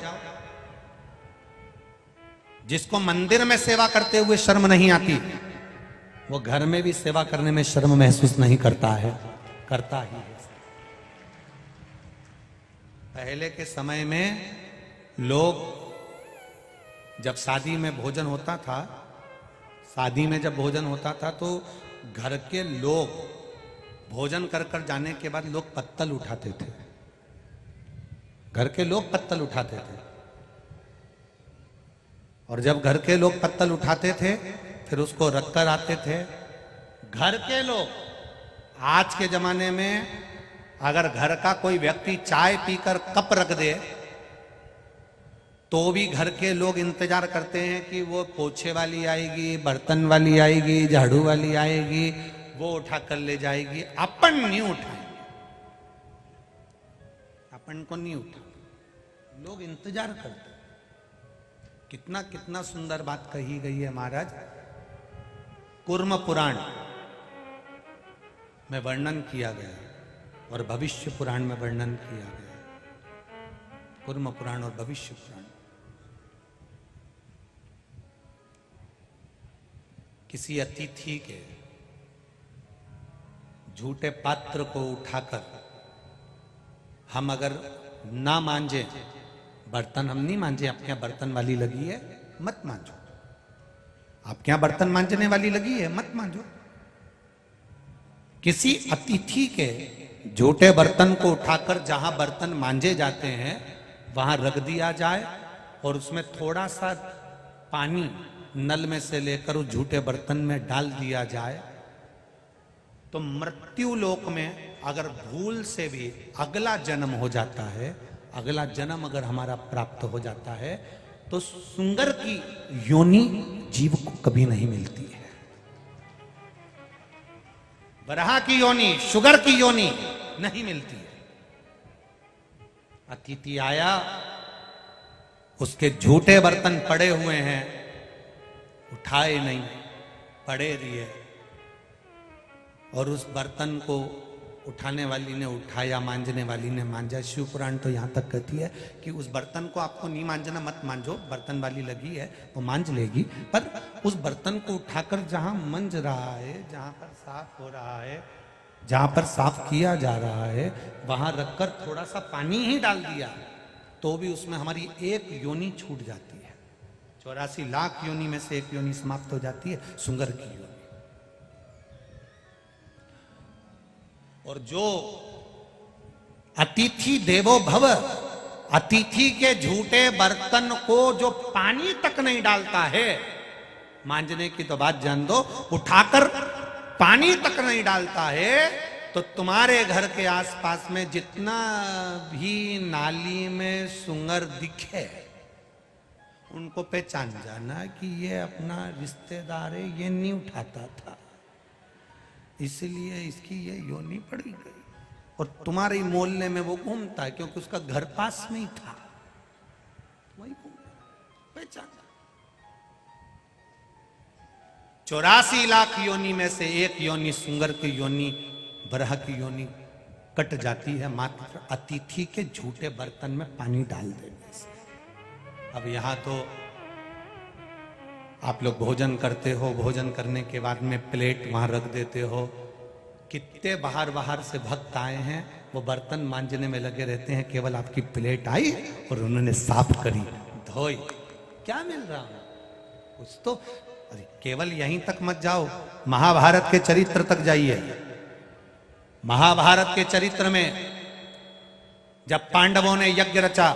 जिसको मंदिर में सेवा करते हुए शर्म नहीं आती, वो घर में भी सेवा करने में शर्म महसूस नहीं करता है, करता ही है। पहले के समय में लोग जब शादी में भोजन होता था, शादी में जब भोजन होता था तो घर के लोग भोजन कर कर जाने के बाद लोग पत्तल उठाते थे, घर के लोग पत्तल उठाते थे। और जब घर के लोग पत्तल उठाते थे फिर उसको रखकर आते थे घर के लोग। आज के जमाने में अगर घर का कोई व्यक्ति चाय पीकर कप रख दे तो भी घर के लोग इंतजार करते हैं कि वो पोछे वाली आएगी, बर्तन वाली आएगी, झाड़ू वाली आएगी, वो उठा कर ले जाएगी। अपन नहीं उठाएंगे, अपन को नहीं उठा, लोग इंतजार करते। कितना कितना सुंदर बात कही गई है महाराज। कूर्म पुराण में वर्णन किया गया और भविष्य पुराण में वर्णन किया गया। कूर्म पुराण और भविष्य पुराण। किसी अतिथि के झूठे पात्र को उठाकर हम अगर ना मांजे, बर्तन हम नहीं मांजे, आपके यहां बर्तन वाली लगी है मत मांजो, आपके यहां बर्तन मांजने वाली लगी है मत मांजो। किसी अतिथि के झूठे बर्तन को उठाकर जहां बर्तन मांजे जाते हैं वहां रख दिया जाए और उसमें थोड़ा सा पानी नल में से लेकर उस झूठे बर्तन में डाल दिया जाए तो मृत्यु लोक में अगर भूल से भी अगला जन्म हो जाता है, अगला जन्म अगर हमारा प्राप्त हो जाता है तो सुंगर की योनि जीव को कभी नहीं मिलती है। वराह की योनि, शुगर की योनि नहीं मिलती है। अतिथि आया, उसके झूठे बर्तन पड़े हुए हैं, उठाए नहीं, पड़े रहिए, और उस बर्तन को उठाने वाली ने उठाया, मांजने वाली ने मांजा। शिव पुराण तो यहाँ तक कहती है कि उस बर्तन को आपको नहीं मांजना, मत मांजो, बर्तन वाली लगी है वो मांज लेगी, पर उस बर्तन को उठाकर जहां मंज रहा है, जहां पर साफ हो रहा है, जहां पर साफ किया जा रहा है, वहां रखकर थोड़ा सा पानी ही डाल दिया तो भी उसमें हमारी एक योनि छूट जाती है। 84 लाख योनि में से एक योनि समाप्त हो जाती है, सुंगर की योनि। और जो अतिथि देवो भव, अतिथि के झूठे बर्तन को जो पानी तक नहीं डालता है, मांजने की तो बात जान दो, उठाकर पानी तक नहीं डालता है, तो तुम्हारे घर के आसपास में जितना भी नाली में सुंगर दिखे उनको पहचान जाना कि ये अपना रिश्तेदार है, ये नहीं उठाता था, इसलिए इसकी ये योनि पड़ी गई। और तुम्हारे मोहल्ले में वो घूमता है क्योंकि उसका घर पास में ही था, वही पहचान। 84 लाख योनि में से एक योनि सुंगर की योनि, बरह की योनि कट जाती है मात्र अतिथि के झूठे बर्तन में पानी डाल देने से। अब यहां तो आप लोग भोजन करते हो, भोजन करने के बाद में प्लेट वहां रख देते हो। कितने बाहर बाहर से भक्त आए हैं, वो बर्तन मांजने में लगे रहते हैं, केवल आपकी प्लेट आई और उन्होंने साफ करी, धोई, क्या मिल रहा है कुछ तो। अरे केवल यहीं तक मत जाओ, महाभारत के चरित्र तक जाइए। महाभारत के चरित्र में जब पांडवों ने यज्ञ रचा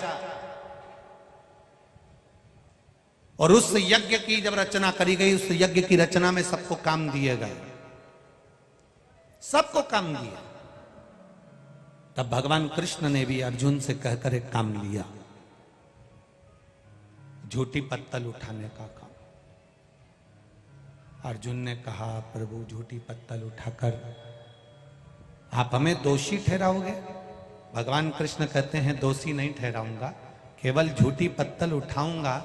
और उस यज्ञ की जब रचना करी गई, उस यज्ञ की रचना में सबको काम दिए गए, सबको काम दिया। तब भगवान कृष्ण ने भी अर्जुन से कहकर एक काम लिया, झूठी पत्तल उठाने का काम। अर्जुन ने कहा, प्रभु झूठी पत्तल उठाकर आप हमें दोषी ठहराओगे? भगवान कृष्ण कहते हैं, दोषी नहीं ठहराऊंगा, केवल झूठी पत्तल उठाऊंगा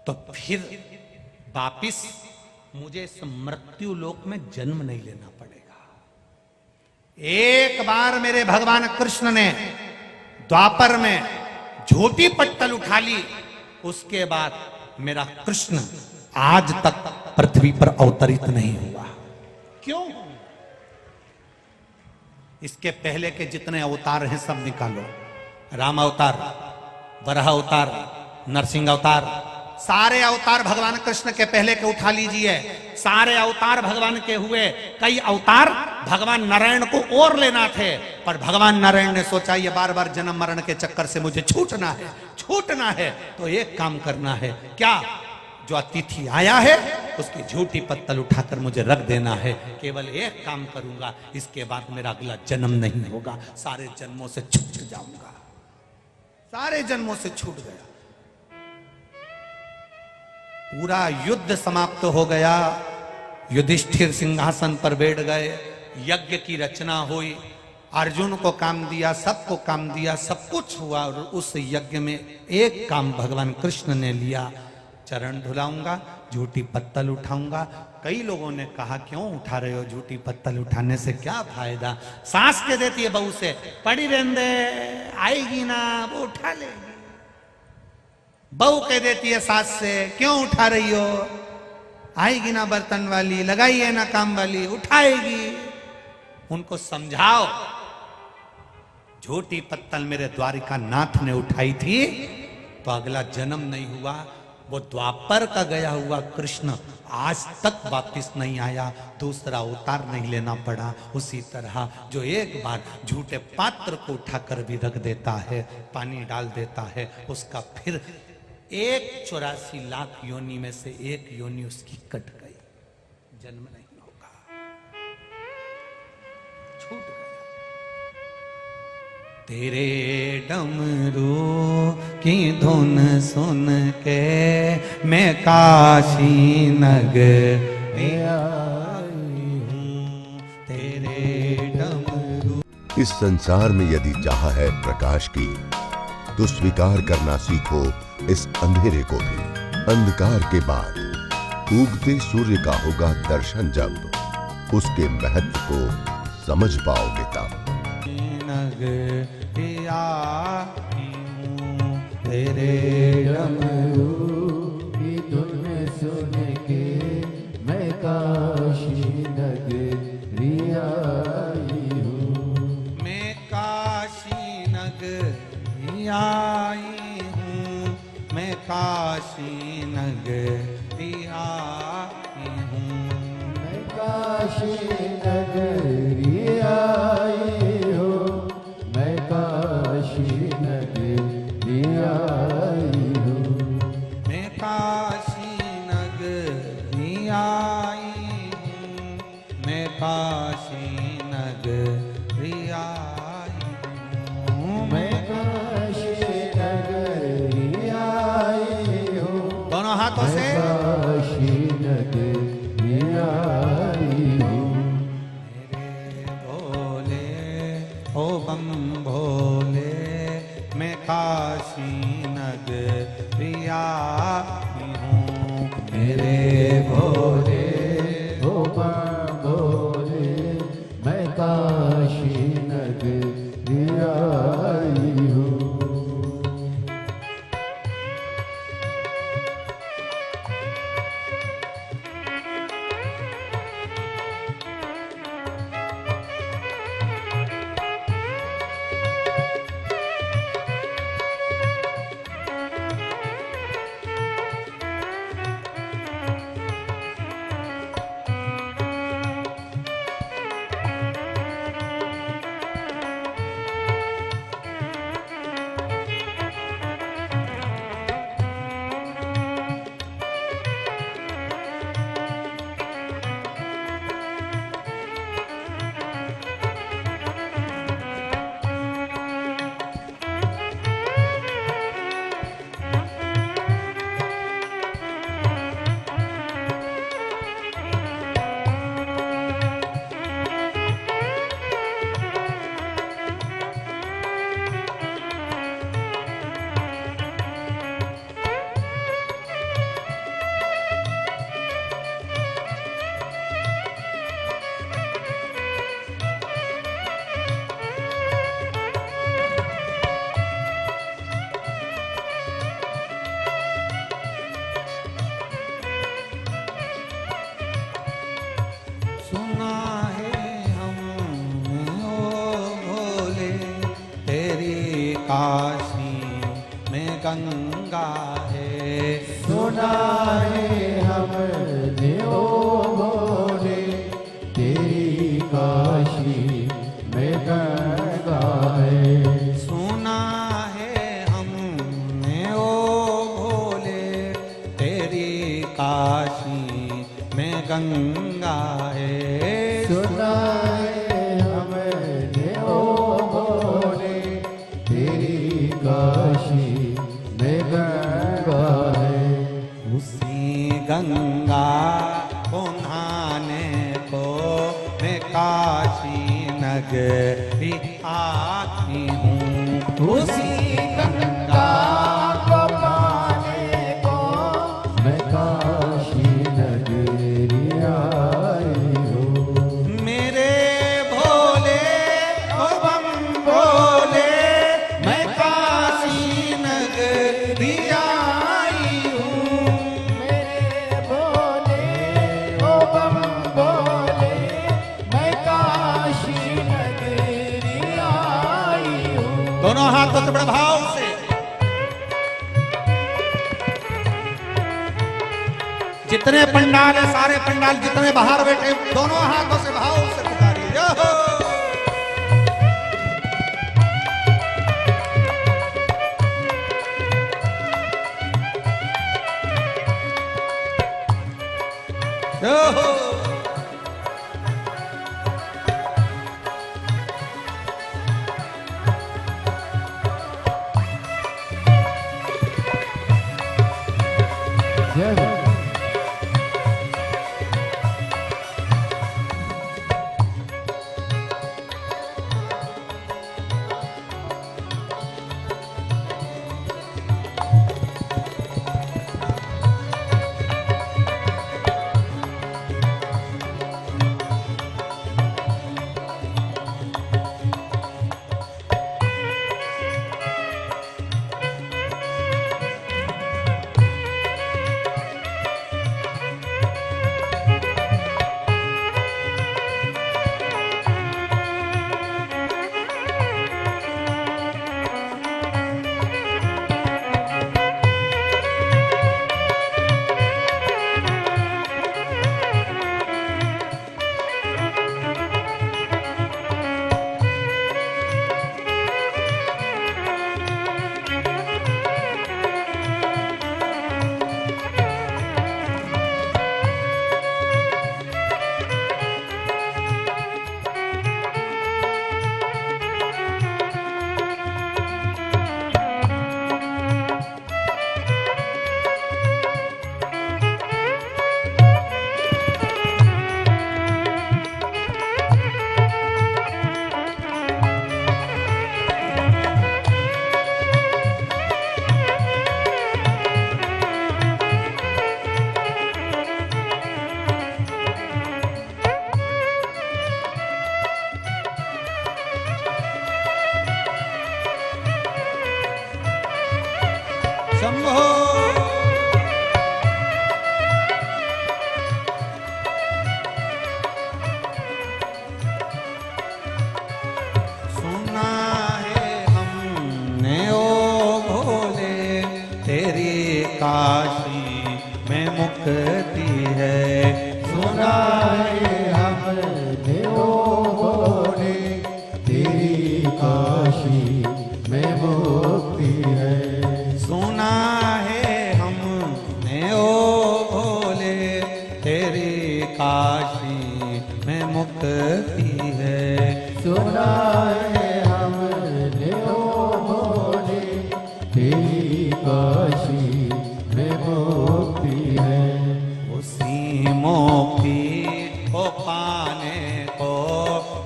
तो फिर वापिस मुझे इस मृत्यु लोक में जन्म नहीं लेना पड़ेगा। एक बार मेरे भगवान कृष्ण ने द्वापर में झूठी पत्तल उठा ली, उसके बाद मेरा कृष्ण आज तक पृथ्वी पर अवतरित नहीं हुआ। क्यों? इसके पहले के जितने अवतार हैं सब निकालो, राम अवतार, वराह अवतार, नरसिंह अवतार, सारे अवतार भगवान कृष्ण के पहले के उठा लीजिए। सारे अवतार भगवान के हुए, कई अवतार भगवान नारायण को और लेना थे, पर भगवान नारायण ने सोचा ये बार बार जन्म मरण के चक्कर से मुझे छूटना है, तो एक काम करना है, क्या? जो अतिथि आया है उसकी झूठी पत्तल उठाकर मुझे रख देना है। केवल एक काम करूंगा, इसके बाद मेरा अगला जन्म नहीं होगा, सारे जन्मों से छूट जाऊंगा। सारे जन्मों से छूट गया। पूरा युद्ध समाप्त हो गया। युधिष्ठिर सिंहासन पर बैठ गए, यज्ञ की रचना हुई, अर्जुन को काम दिया, सबको काम दिया, सब कुछ हुआ। और उस यज्ञ में एक काम भगवान कृष्ण ने लिया, चरण धुलाऊंगा, झूठी पत्तल उठाऊंगा। कई लोगों ने कहा, क्यों उठा रहे हो? झूठी पत्तल उठाने से क्या फायदा? सास के देती है बहू से, पड़ी रहने दे, आएगी ना, वो उठा लेगी। बहू कह देती है सास से, क्यों उठा रही हो? आएगी ना बर्तन वाली, लगाई है ना काम वाली, उठाएगी। उनको समझाओ, झूठी पत्तल मेरे द्वारिका नाथ ने उठाई थी तो अगला जन्म नहीं हुआ। वो द्वापर का गया हुआ कृष्ण आज तक वापिस नहीं आया, दूसरा अवतार नहीं लेना पड़ा। उसी तरह जो एक बार झूठे पात्र को उठाकर भी रख देता है, पानी डाल देता है, उसका फिर 184 लाख योनि में से एक योनि उसकी कट गई, जन्म नहीं होगा, छूट गया। तेरे डमरू की धुन सुन के मैं काशी नगरी आई हूँ। तेरे डमरू। इस संसार में यदि चाह है प्रकाश की, तो स्वीकार करना सीखो इस अंधेरे को भी। अंधकार के बाद उगते सूर्य का होगा दर्शन, जब उसके महत्व को समझ पाओगे तब। तेरे डमरू की धुन सुन के मैं काशी नगरी आई हूँ। मैं काशी नगरी आई हूँ, मैं काशी नगरी आई हूँ। मैं काशी नगरी आई हूँ, मैं काशी नगरी आई हूँ। मैं काशी नगरी आई हूँ, मैं काशी नगरी आई हूँ। मैं काशी नगरी आई हूँ, दोनों हाथों से काशी नगरी आई हूँ। मेरे भोले ओ बम भोले, मैं काशी नगरी आई हूँ। मेरे भोले ओ बम भोले, मैं काशी नगरी आई हूँ। गंगा है। सुना है हमने ओ भोले तेरी काशी में गंगा है। सुना है हमने ओ भोले तेरी काशी में गंगा है। सुना है हमने ओ भोले तेरी काशी में गंगा है। उसी गंगा को नहाने को मैं काशी नगरी आती हूँ। उसी गंगा को पाने को मैं काशी नगरी आई हूँ। मेरे भोले ओ बम भोले मैं काशी नगरी आई हूँ। मेरे भोले ओ बम भोले मैं काशी नगरी आई हूँ। दोनों हाथों से बड़े भाव से जितने पंडाल है सारे पंडाल जितने बाहर बैठे दोनों हाथों से भाव से पुकारिए जय हो। जय हो। जय हो। शंभो। सुना है हमने ओ भोले तेरी काशी में मुक्ति है। सुना है हमने ओ भोले तेरी काशी में मुक्ति है। सुना है हमने ओ भोले तेरी काशी में मुक्ति है। सुना है हमने ओ भोले तेरी काशी में मुक्ति है। उसी मोक्ति को पाने को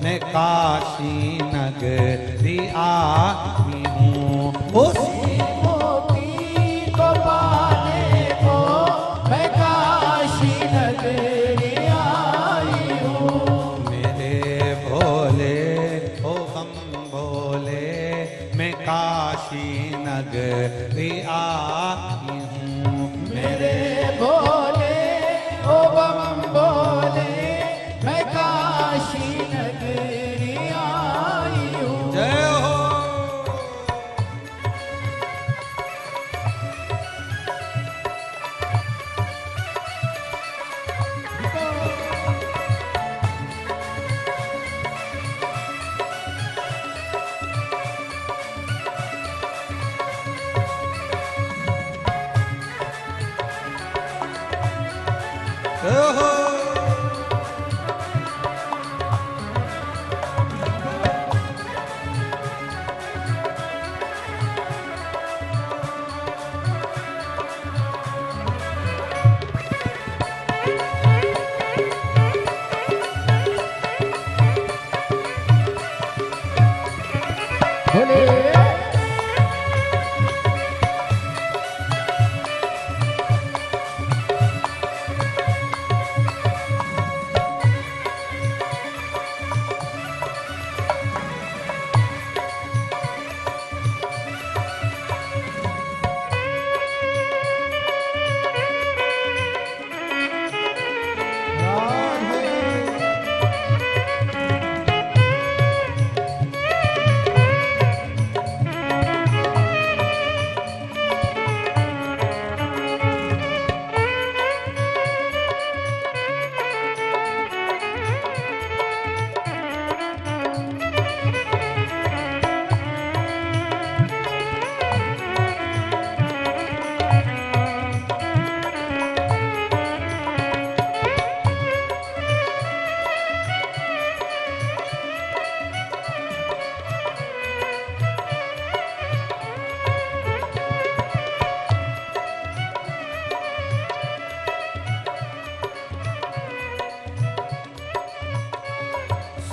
मैं काशी नगरी आई हूँ। उसी मोती को पाने को मैं काशी नगरी आई हूँ। मेरे भोले ओ बम भोले मैं काशी नगरी आई हूँ। मेरे भोले ओ बम भोले मैं काशी नगरी आई हूँ। जय हो। ओहो। भोले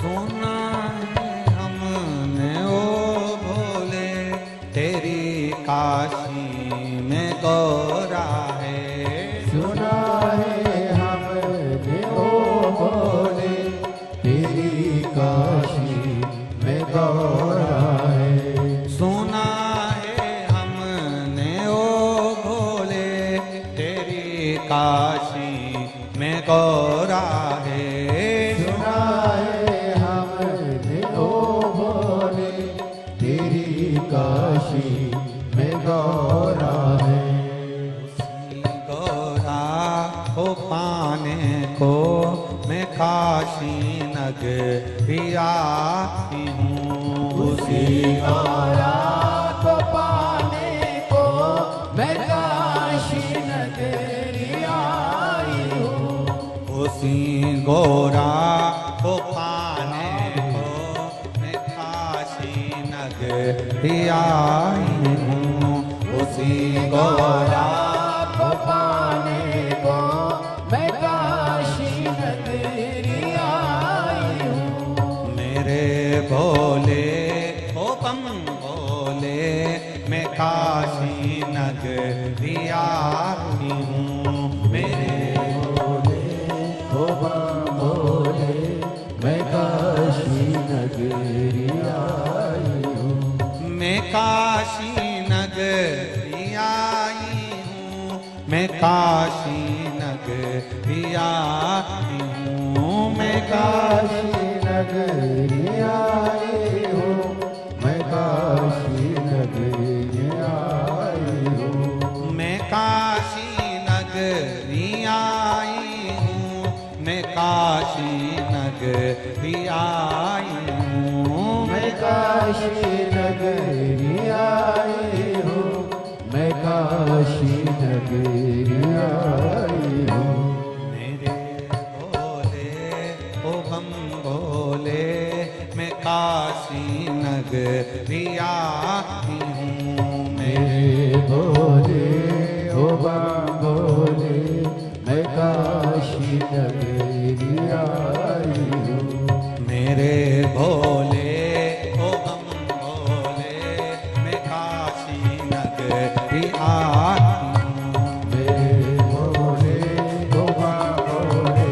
सोना है हमने ओ भोले तेरी काशी में गौरा है। सुना है हमने ओ भोले तेरी काशी में गौरा है। सुना है हमने ओ भोले तेरी काशी में गौरा है। सुना है हमने ओ भोले तेरी काशी में गौरा है। गौरा को पाने को मैं काशी नगरिया की हूँ। उसी गौरा को पाने को मैं काशी नगरी आई हूँ। उसी गौरा को पाने को मैं काशी नगरी आई हूँ। उसी गौरा को पाने को मैं काशी नगरी आई हूँ। मेरे भोले ओ बम भोले मैं काशी नगरी आई हूँ। मेरे ओ बम भोले मैं काशी नगरी आई हूँ। मैं काशी नगरी आई हूँ। मैं काशी नगरी आई हूँ। मैं काशी नगरी आई हूँ। मैं काशी नगरी आई हूँ। मैं काशी नगरी आई हूँ। मैं काशी नगरी आई हूँ। मैं काशी नगरी आई हूँ। मैं काशी नगरी आई हूँ। मेरे भोले ओ बम भोले मैं काशी नगरी आई हूँ। मेरे भोले ओ बम भोले मैं काशी नगरी आई हूँ। मेरे भोले ओ बम भोले मैं काशी नगरी आई हूँ। मेरे भोले ओ बम भोले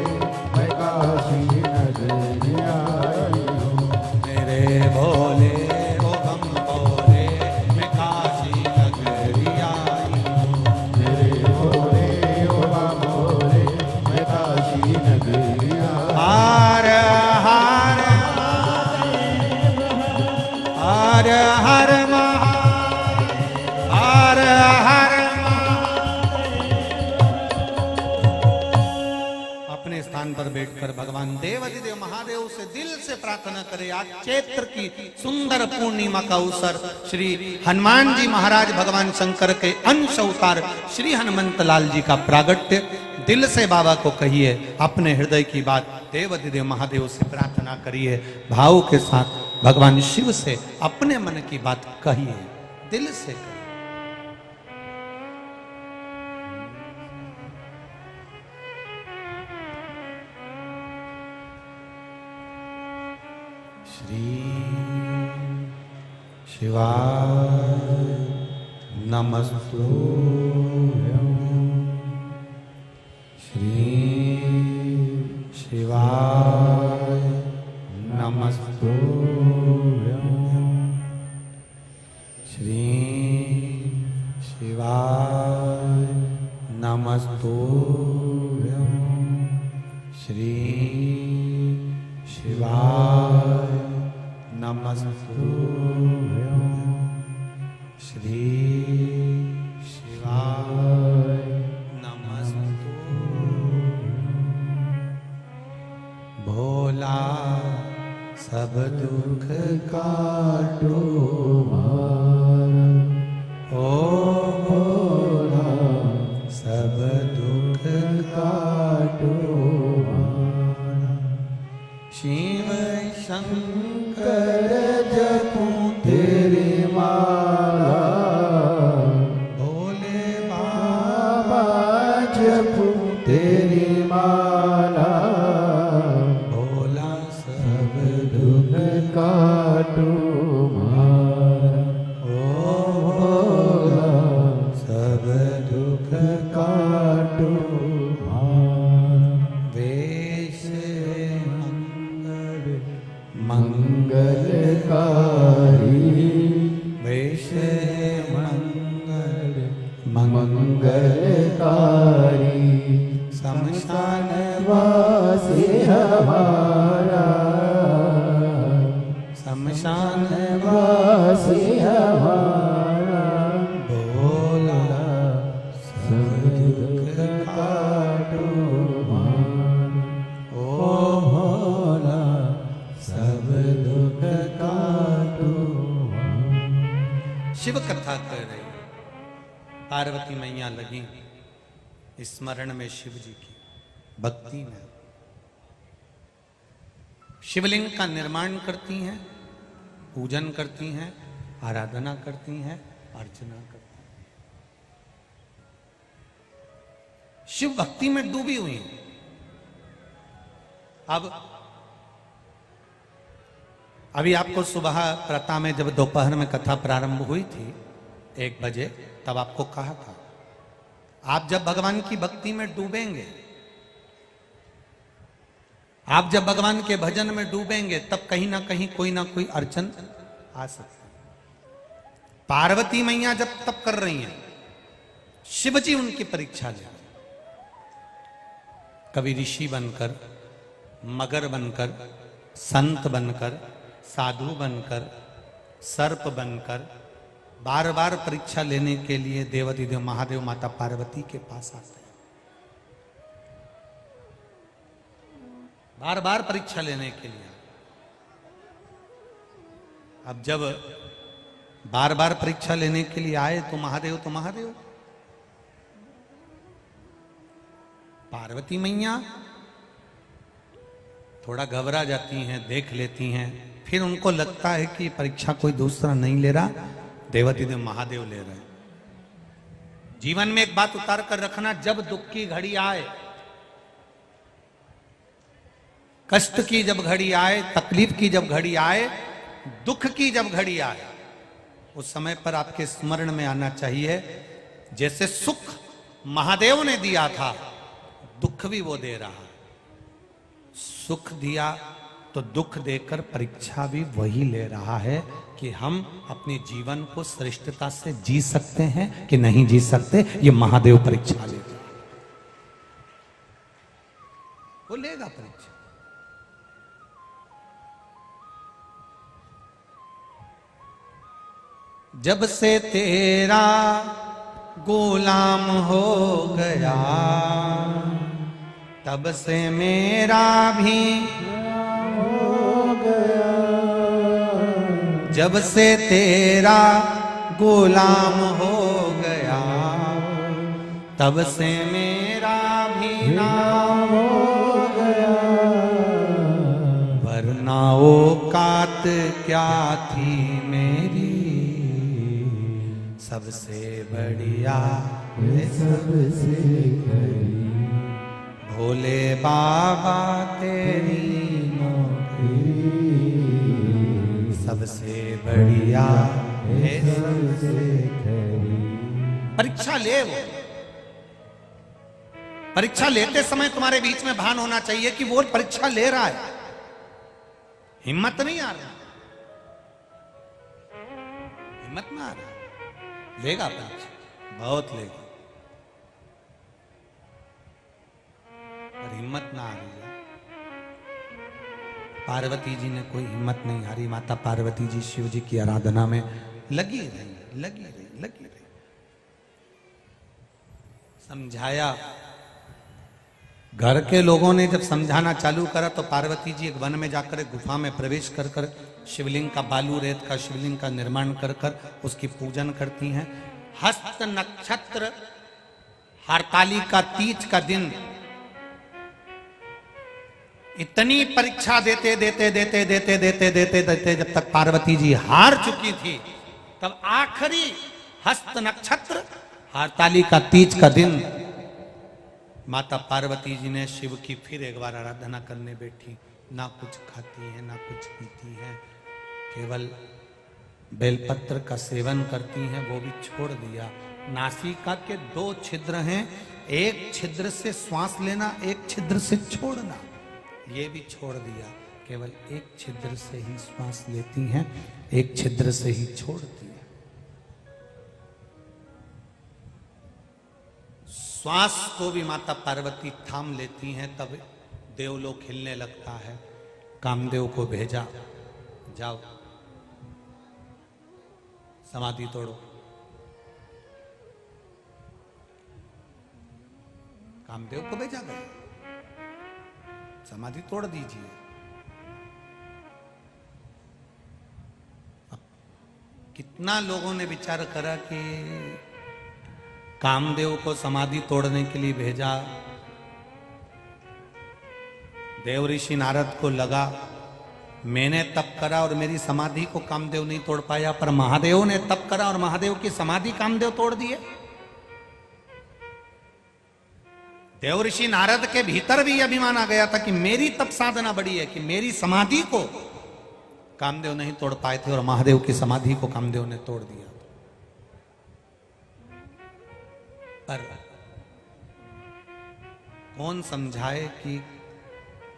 मैं काशी नगरी आई हूँ। मेरे भोले ओ बम भोले मैं काशी नगरी आई हूँ। मेरे भोले ओ बम भोले मैं काशी नगरी आई हूँ। हर हर हर हर हर हर अपने स्थान पर बैठकर भगवान देवाधिदेव महादेव से दिल से प्रार्थना करें। आज चैत्र की सुंदर पूर्णिमा का अवसर श्री हनुमान जी महाराज भगवान शंकर के अंश अवतार श्री हनुमंत लाल जी का प्रागट्य दिल से बाबा को कहिए, अपने हृदय की बात देवाधिदेव महादेव से प्रार्थना करिए, भाव के साथ भगवान शिव से अपने मन की बात कहिए, दिल से कहिए। श्री शिवाय नमस्तुभ्यं, श्री शिवाय नमस्तुभ्यं, श्री शिवाय नमस्तुभ्यं, श्री शिवाय नमस्तुभ्यं, श्री शिवाय नमस्तुभ्यं। भोला सब दुख काटो मारा, ओ भोला सब दुख काटो मारा, शिव शंकर जपूं तेरे माला, भोले बाबा जपूं तेरी माला, भोला सब दुख काटो मारा, ओ भोला सब दुख काटो मारा। वेश मंगलकारी, वेश मंगलकारी, शमशान वासी हमारा, शमशान वासी हमारा, भोला सब दुख काटो मारा, ओ भोला सब दुख काटो मारा। शिव कथा कर रही, पार्वती मैया लगी स्मरण में शिव जी की भक्ति में, शिवलिंग का निर्माण करती हैं, पूजन करती हैं, आराधना करती हैं, अर्चना करती हैं, शिव भक्ति में डूबी हुई हैं। अब अभी आपको सुबह प्रातः में जब दोपहर में कथा प्रारंभ हुई थी 1 बजे, तब आपको कहा था आप जब भगवान की भक्ति में डूबेंगे, आप जब भगवान के भजन में डूबेंगे, तब कहीं ना कहीं कोई ना कोई अड़चन आ सकता है। पार्वती मैया जब तप कर रही हैं, शिव जी उनकी परीक्षा ले रहे हैं। कभी ऋषि बनकर, मगर बनकर, संत बनकर, साधु बनकर, सर्प बनकर, बार बार परीक्षा लेने के लिए देवाधिदेव महादेव माता पार्वती के पास आते हैं, बार बार परीक्षा लेने के लिए। अब जब बार बार परीक्षा लेने के लिए आए तो महादेव पार्वती मैया थोड़ा घबरा जाती हैं, देख लेती हैं, फिर उनको लगता है कि परीक्षा कोई दूसरा नहीं ले रहा, देवाधिदेव महादेव ले रहे हैं। जीवन में एक बात उतार कर रखना, जब दुख की घड़ी आए, कष्ट की जब घड़ी आए, तकलीफ की जब घड़ी आए, दुख की जब घड़ी आए, उस समय पर आपके स्मरण में आना चाहिए, जैसे सुख महादेव ने दिया था, दुख भी वो दे रहा है। सुख दिया तो दुख देकर परीक्षा भी वही ले रहा है कि हम अपने जीवन को श्रेष्ठता से जी सकते हैं कि नहीं जी सकते। ये महादेव परीक्षा लेगा, वो लेगा परीक्षा। जब से तेरा गुलाम हो गया, तब से मेरा भी हो गया, जब से तेरा गुलाम हो गया, तब से मेरा भी ना हो गया, वरना औकात क्या थी मेरी, सबसे बढ़िया ये सबसे खरी भोले बाबा तेरी सबसे बढ़िया है। सबसे खरी। परीक्षा ले वो, परीक्षा लेते समय तुम्हारे बीच में भान होना चाहिए कि वो परीक्षा ले रहा है, हिम्मत नहीं आ रहा, हिम्मत ना आ रहा, लेगा परीक्षा बहुत लेगा, पर हिम्मत ना आ रही है। पार्वती जी ने कोई हिम्मत नहीं हारी, माता पार्वती जी शिव जी की आराधना में लगी रही, लगी रही, लगी रही। समझाया, घर के लोगों ने जब समझाना चालू करा तो पार्वती जी एक वन में जाकर एक गुफा में प्रवेश कर कर शिवलिंग का, बालू रेत का शिवलिंग का निर्माण कर कर उसकी पूजन करती हैं। हस्त नक्षत्र हरतालिका तीज का दिन इतनी परीक्षा देते देते देते देते देते देते देते जब तक पार्वती जी हार चुकी थी, तब आखिरी हस्त नक्षत्र हरतालिका तीज का दिन माता पार्वती जी ने शिव की फिर एक बार आराधना करने बैठी। ना कुछ खाती है, ना कुछ पीती है, केवल बेलपत्र का सेवन करती हैं, वो भी छोड़ दिया। नासिका के 2 छिद्र हैं, एक छिद्र से श्वास लेना, एक छिद्र से छोड़ना, ये भी छोड़ दिया। केवल एक छिद्र से ही श्वास लेती हैं, एक छिद्र से ही छोड़ती हैं। श्वास को भी माता पार्वती थाम लेती हैं, तब देवलोक हिलने लगता है। कामदेव को भेजा, जाओ समाधि तोड़ो। कामदेव को भेजा गया, समाधि तोड़ दीजिए। अब कितना लोगों ने विचार करा कि कामदेव को समाधि तोड़ने के लिए भेजा। देव ऋषि नारद को लगा मैंने तप करा और मेरी समाधि को कामदेव नहीं तोड़ पाया, पर महादेव ने तप करा और महादेव की समाधि कामदेव तोड़ दिए। देव ऋषि नारद के भीतर भी अभिमान आ गया था कि मेरी तप साधना बड़ी है, कि मेरी समाधि को कामदेव नहीं तोड़ पाए थे, और महादेव की समाधि को कामदेव ने तोड़ दिया। पर कौन समझाए कि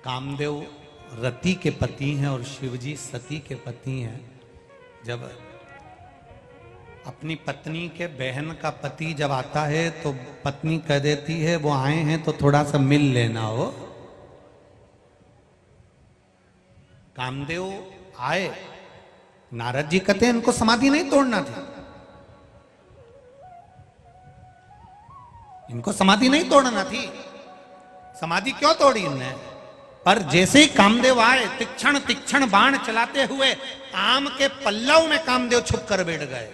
कामदेव रति के पति हैं और शिवजी सती के पति हैं। जब अपनी पत्नी के बहन का पति जब आता है तो पत्नी कह देती है वो आए हैं तो थोड़ा सा मिल लेना हो। कामदेव आए, नारद जी कहते हैं इनको समाधि नहीं तोड़ना थी, इनको समाधि नहीं तोड़ना थी, समाधि क्यों तोड़ी इनने। पर जैसे ही कामदेव आए, तीक्ष्ण तीक्ष्ण बाण चलाते हुए आम के पल्लव में कामदेव छुप कर बैठ गए।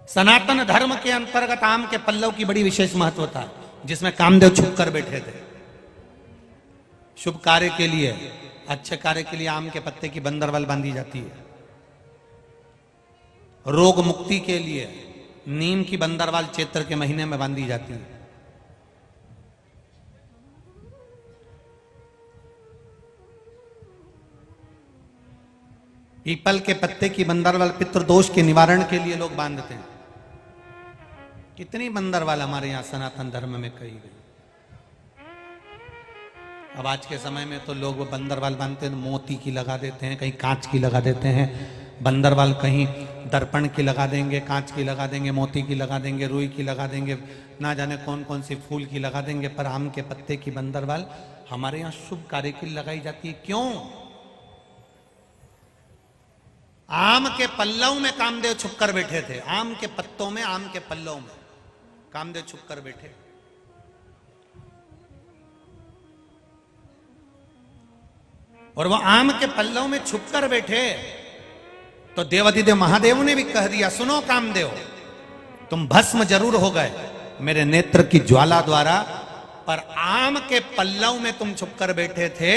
सनातन धर्म के अंतर्गत आम के पल्लव की बड़ी विशेष महत्वता है, जिसमें कामदेव छुप कर बैठे थे। शुभ कार्य के लिए, अच्छे कार्य के लिए आम के पत्ते की बंदरवाल बांधी जाती है। रोग मुक्ति के लिए नीम की बंदरवाल चैत्र के महीने में बांधी जाती है। पीपल के पत्ते की बंदरवाल पितृदोष के निवारण के लिए लोग बांधते हैं। कितनी बंदरवाल हमारे यहां सनातन धर्म में कही गई। अब आज के समय में तो लोग वो बंदरवाल बांधते हैं, मोती की लगा देते हैं, कहीं कांच की लगा देते हैं। बंदरवाल कहीं दर्पण की लगा देंगे, कांच की लगा देंगे, मोती की लगा देंगे, रुई की लगा देंगे, ना जाने कौन कौन सी फूल की लगा देंगे। पर आम के पत्ते की बंदरवाल हमारे यहाँ शुभ कार्य के लिए लगाई जाती है। क्यों? आम के पल्लव में कामदेव छुप कर बैठे थे। आम के पत्तों में, आम के पल्लव में कामदेव छुप कर बैठे। और वो आम के पल्लव में छुप कर बैठे तो देवाधिदेव महादेव ने भी कह दिया, सुनो कामदेव, तुम भस्म जरूर हो गए मेरे नेत्र की ज्वाला द्वारा, पर आम के पल्लव में तुम छुपकर बैठे थे,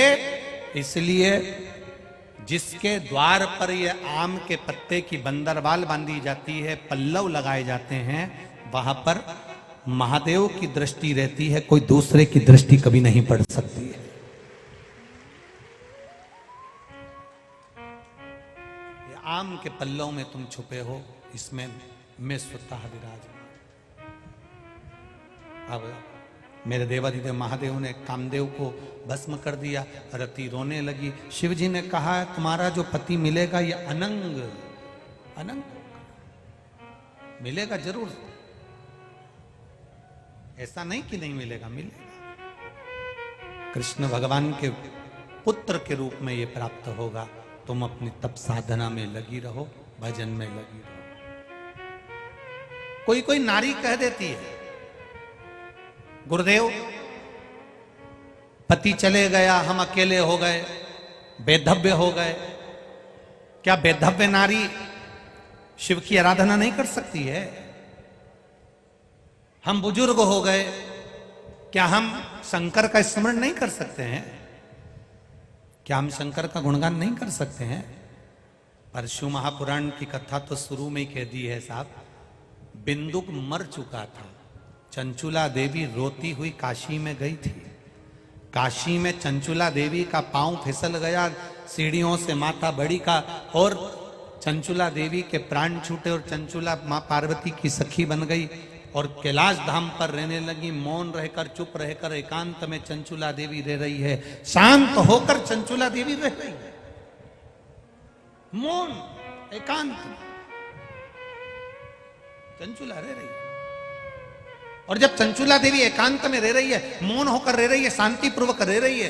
इसलिए जिसके द्वार पर ये आम के पत्ते की बंदरवाल बांधी जाती है, पल्लव लगाए जाते हैं, वहां पर महादेव की दृष्टि रहती है, कोई दूसरे की दृष्टि कभी नहीं पड़ सकती है। ये आम के पल्लव में तुम छुपे हो, इसमें मैं स्वतः विराजमान। अब मेरे देवाधिदेव महादेव ने कामदेव को भस्म कर दिया, रति रोने लगी। शिव जी ने कहा तुम्हारा जो पति मिलेगा ये अनंग अनंग मिलेगा जरूर, ऐसा नहीं कि नहीं मिलेगा, मिलेगा। कृष्ण भगवान के पुत्र के रूप में ये प्राप्त होगा। तुम अपनी तप साधना में लगी रहो, भजन में लगी रहो। कोई कोई नारी कह देती है गुरुदेव पति चले गया, हम अकेले हो गए, बेधव्य हो गए। क्या बेधव्य नारी शिव की आराधना नहीं कर सकती है? हम बुजुर्ग हो गए, क्या हम शंकर का स्मरण नहीं कर सकते हैं? क्या हम शंकर का गुणगान नहीं कर सकते हैं? पर शिव महापुराण की कथा तो शुरू में ही कह दी है साहब। बिंदुक मर चुका था, चंचुला देवी रोती हुई काशी में गई थी। काशी में चंचुला देवी का पांव फिसल गया सीढ़ियों से माता बड़ी का, और चंचुला देवी के प्राण छूटे और चंचुला मां पार्वती की सखी बन गई और कैलाश धाम पर रहने लगी। मौन रहकर, चुप रहकर, एकांत में चंचुला देवी रह रही है। शांत होकर चंचुला देवी रह रही है, मौन एकांत चंचुला रह रही है। और जब चंचुला देवी एकांत में रह रही है, मौन होकर रह रही है, शांति पूर्वक रह रही है,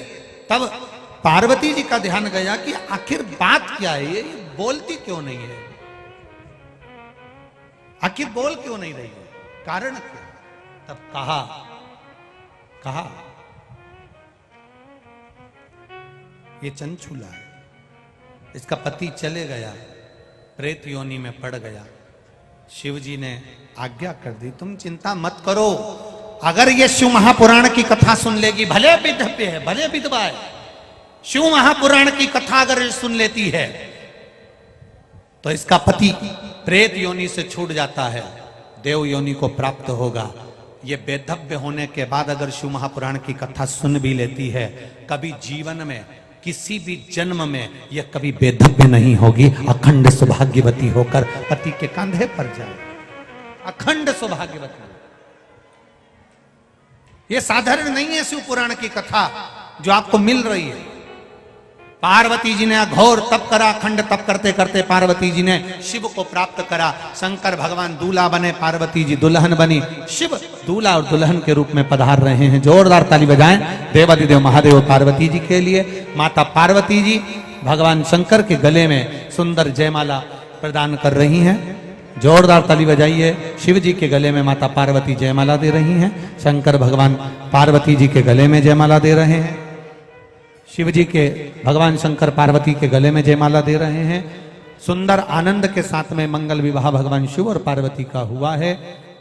तब पार्वती जी का ध्यान गया कि आखिर बात क्या है, ये बोलती क्यों नहीं है, आखिर बोल क्यों नहीं रही है, कारण क्या? तब कहा ये चंचुला है, इसका पति चले गया, प्रेत योनि में पड़ गया। शिव जी ने आज्ञा कर दी तुम चिंता मत करो, अगर ये शिव महापुराण की कथा सुन लेगी, भले विधव्य है, भले विधवा है, शिव महापुराण की कथा अगर सुन लेती है तो इसका पति प्रेत योनि से छूट जाता है, देव योनि को प्राप्त होगा। ये बेधव्य होने के बाद अगर शिव महापुराण की कथा सुन भी लेती है, कभी जीवन में किसी भी जन्म में यह कभी बेधव्य नहीं होगी, अखंड सौभाग्यवती होकर पति के कंधे पर जाए, अखंड सौभाग्यवती। यह साधारण नहीं है शिव पुराण की कथा जो आपको मिल रही है। पार्वती जी ने अघोर तप करा, अखंड तप करते करते पार्वती जी ने शिव को प्राप्त करा। शंकर भगवान दूल्हा बने, पार्वती जी दुल्हन बनी, शिव दूल्हा और दुल्हन के रूप में पधार रहे हैं। जोरदार ताली बजाएं देवाधिदेव महादेव पार्वती जी के लिए। माता पार्वती जी भगवान शंकर के गले में सुंदर जयमाला प्रदान कर रही हैं। जोरदार ताली बजाइए। शिव जी के गले में माता पार्वती जयमाला दे रही हैं, शंकर भगवान पार्वती जी के गले में जयमाला दे रहे हैं। शिव जी के भगवान शंकर पार्वती के गले में जयमाला दे रहे हैं। सुंदर आनंद के साथ में मंगल विवाह भगवान शिव और पार्वती का हुआ है।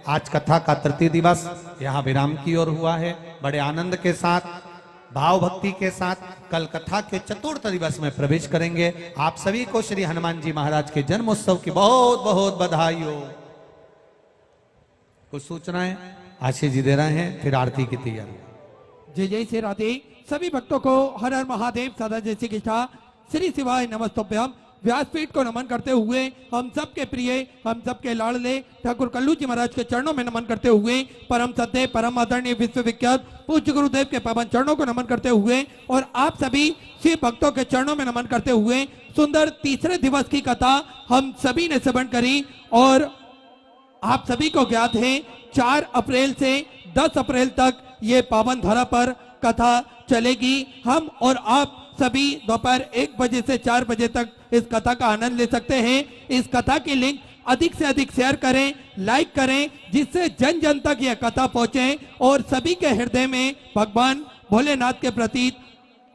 आज कथा का तृतीय दिवस यहाँ विराम की ओर हुआ है। बड़े आनंद के साथ, भाव भक्ति के साथ कल कथा के चतुर्थ दिवस में प्रवेश करेंगे। आप सभी को श्री हनुमान जी महाराज के जन्मोत्सव की बहुत बहुत बधाई हो। कुछ सूचनाएं आशीष जी दे रहे हैं, फिर आरती की तैयारी। जय जय श्री राधे। सभी भक्तों को हर हर महादेव, सदा जय श्री कृष्णा, श्री शिवाय नमस्तुभ्यम। व्यासपीठ को नमन करते हुए हम सबके प्रिय, हम सबके लाडले ठाकुर कल्लू जी महाराज के चरणों में नमन करते हुए, परम सत्य परम आदरणीय विश्वविख्यात पूज्य गुरुदेव के पावन चरणों को नमन करते हुए और आप सभी शिव भक्तों के चरणों में नमन करते हुए सुंदर तीसरे दिवस की कथा हम सभी ने श्रवण करी। और आप सभी को ज्ञात है 4 अप्रैल से 10 अप्रैल तक ये पावन धरा पर कथा चलेगी। हम और आप सभी दोपहर 1 बजे से 4 बजे तक इस कथा का आनंद ले सकते हैं। इस कथा की लिंक अधिक से अधिक शेयर करें, लाइक करें, जिससे जन जन तक यह कथा पहुंचे और सभी के हृदय में भगवान भोलेनाथ के प्रति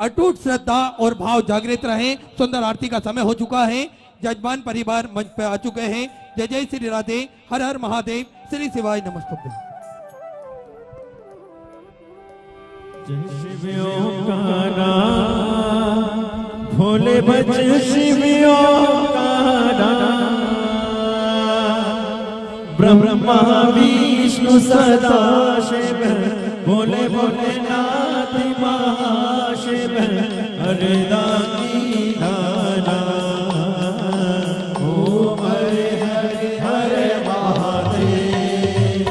अटूट श्रद्धा और भाव जागृत रहे। सुंदर आरती का समय हो चुका है। जजमान परिवार मंच पर आ चुके हैं। जय जय श्री राधे, हर हर महादेव, श्री शिवाय नमस्तुभ्यं। जय शिव ओंकारा भोले बच शिव ओंकारा ब्रह्मा विष्णु सदा शिव भोले भोलेनाथ महाशिव हरदानी दाना ओम हरे हरे हरे महादेव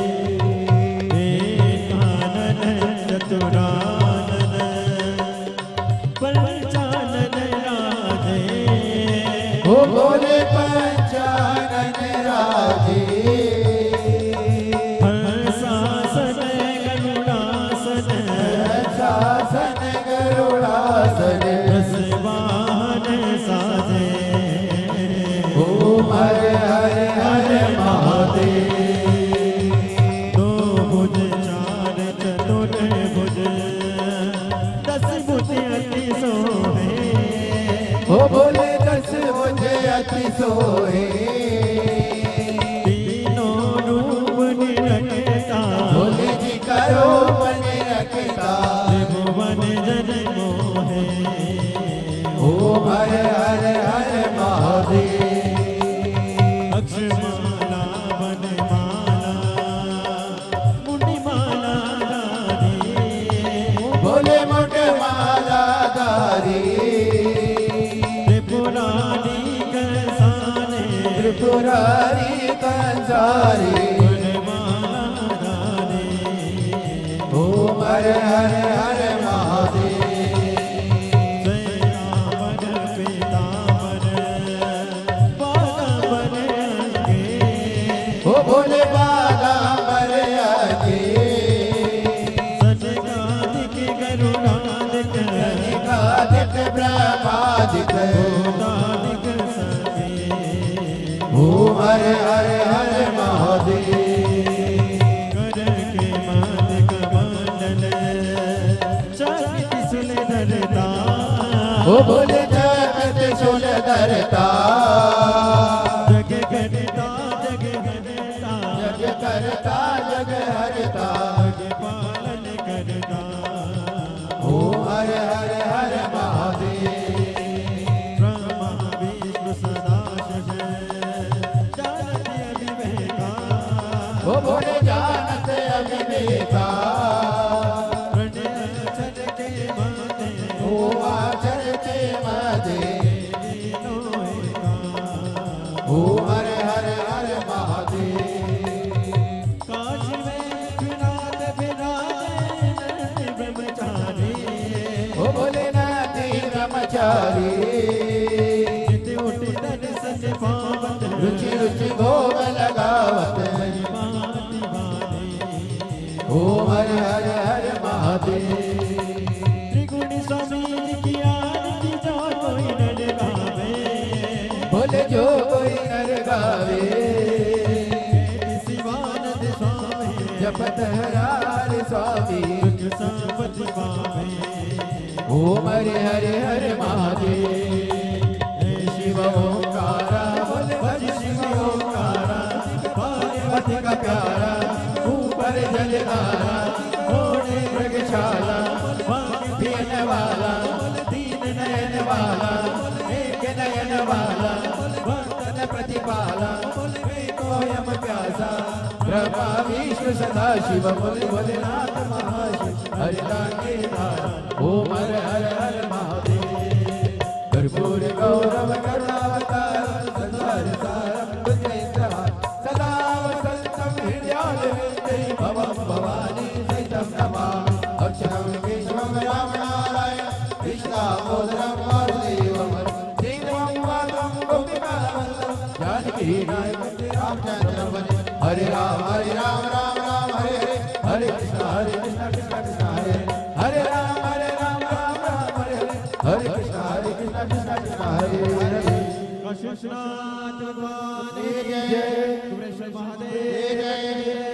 एकानन चतुरानन पंचानन राधे ओ भोले पंचानन राधे शासन गरुड़ासन शासन गरुड़ासन रसवाहन साजे ओम हरे हरे हरे महादेव दो भुज चार चतुर भुज 10 भुज अति सोहे ओ भोले 10 मुझे अति सोहे तीनों रूप निरखता भोले जी करो मन रखता त्रिभुवन जन मोहे ओम हरे हरे हरे महादेव अक्षमाला वनमाला मुनिमाला धारी भोले मुख माला धारी त्रिपुरारी कसाने त्रिपुरारी कंसारी वनमाला धारी ओम हरे हरे हरे महादेव जय रावण पीतांबर बागांबर अंगे ओ भोले बाला मरे आगे सनकादिक गरुड़ादिक निकादिक ब्रह्मादिक दादिक सखे ओम हरे हरे हरे महादेव कर के मालिक मंडल चरित सुन धरता ओ भोले जगत सुन धरता जग करता जग हरता जग करता जग हरता जग पालन करता ओम हरे हरे हरे महादेव ब्रह्मा विष्णु सदा शिव जानति अविवेका ओ भोले जानत अविवेका प्रणय अक्षर के माते ओ आचर के मदे तीनों एका ओम हरे हरे हरे महादेव काशी में विराट विराजे ब्रह्मचारी ओ भोले नाथी ब्रह्मचारी नित्य उठ दर्शन पावत रुचि रुचि भोग लगावत भांति भांति ओम हरे हरे हरे महादेव त्रिगुण स्वामी की आरती जो कोई नर गावे बोले जो कोई नर गावे शिवानंद स्वामी जपत हरार स्वामी सुख संपत्ति पावे ओम हरे हरे हरे महादेव हे शिव ओंकारा बोले भज शिव ओंकारा पार्वती का प्यारा ऊपर जलधारा घोड़े मृगशाला पीने वाला दीन नयन वाला एक नयन वाला भक्तन प्रतिपाला कोयम प्यासा ब्रह्मा विष्णु सदा शिव बोले भोलेनाथ महाशिव हरिदानी धारा ओम हर हर हर महादेव कर्पूर गौरव करुणावतार संसार सारम बुद्धिन्द्रहार सदा वसन्तं हृदयालविन्दे भवं भवानी सहितं नमामि अक्षरं केशवं रामनारायण कृष्णामोदरं वासुदेवं श्रीरामं वासं गोपिकावल्लभं जानकी नायकं रामचन्द्रं वन्दे हरे राम राम राम हरे हरे हरे कृष्ण कृष्ण कृष्ण हरे हरे राम राम राम हरे हरे हरे कृष्ण कृष्ण कृष्ण हरे हरे काशीनाथ भगवान जय जय महादेव जय जय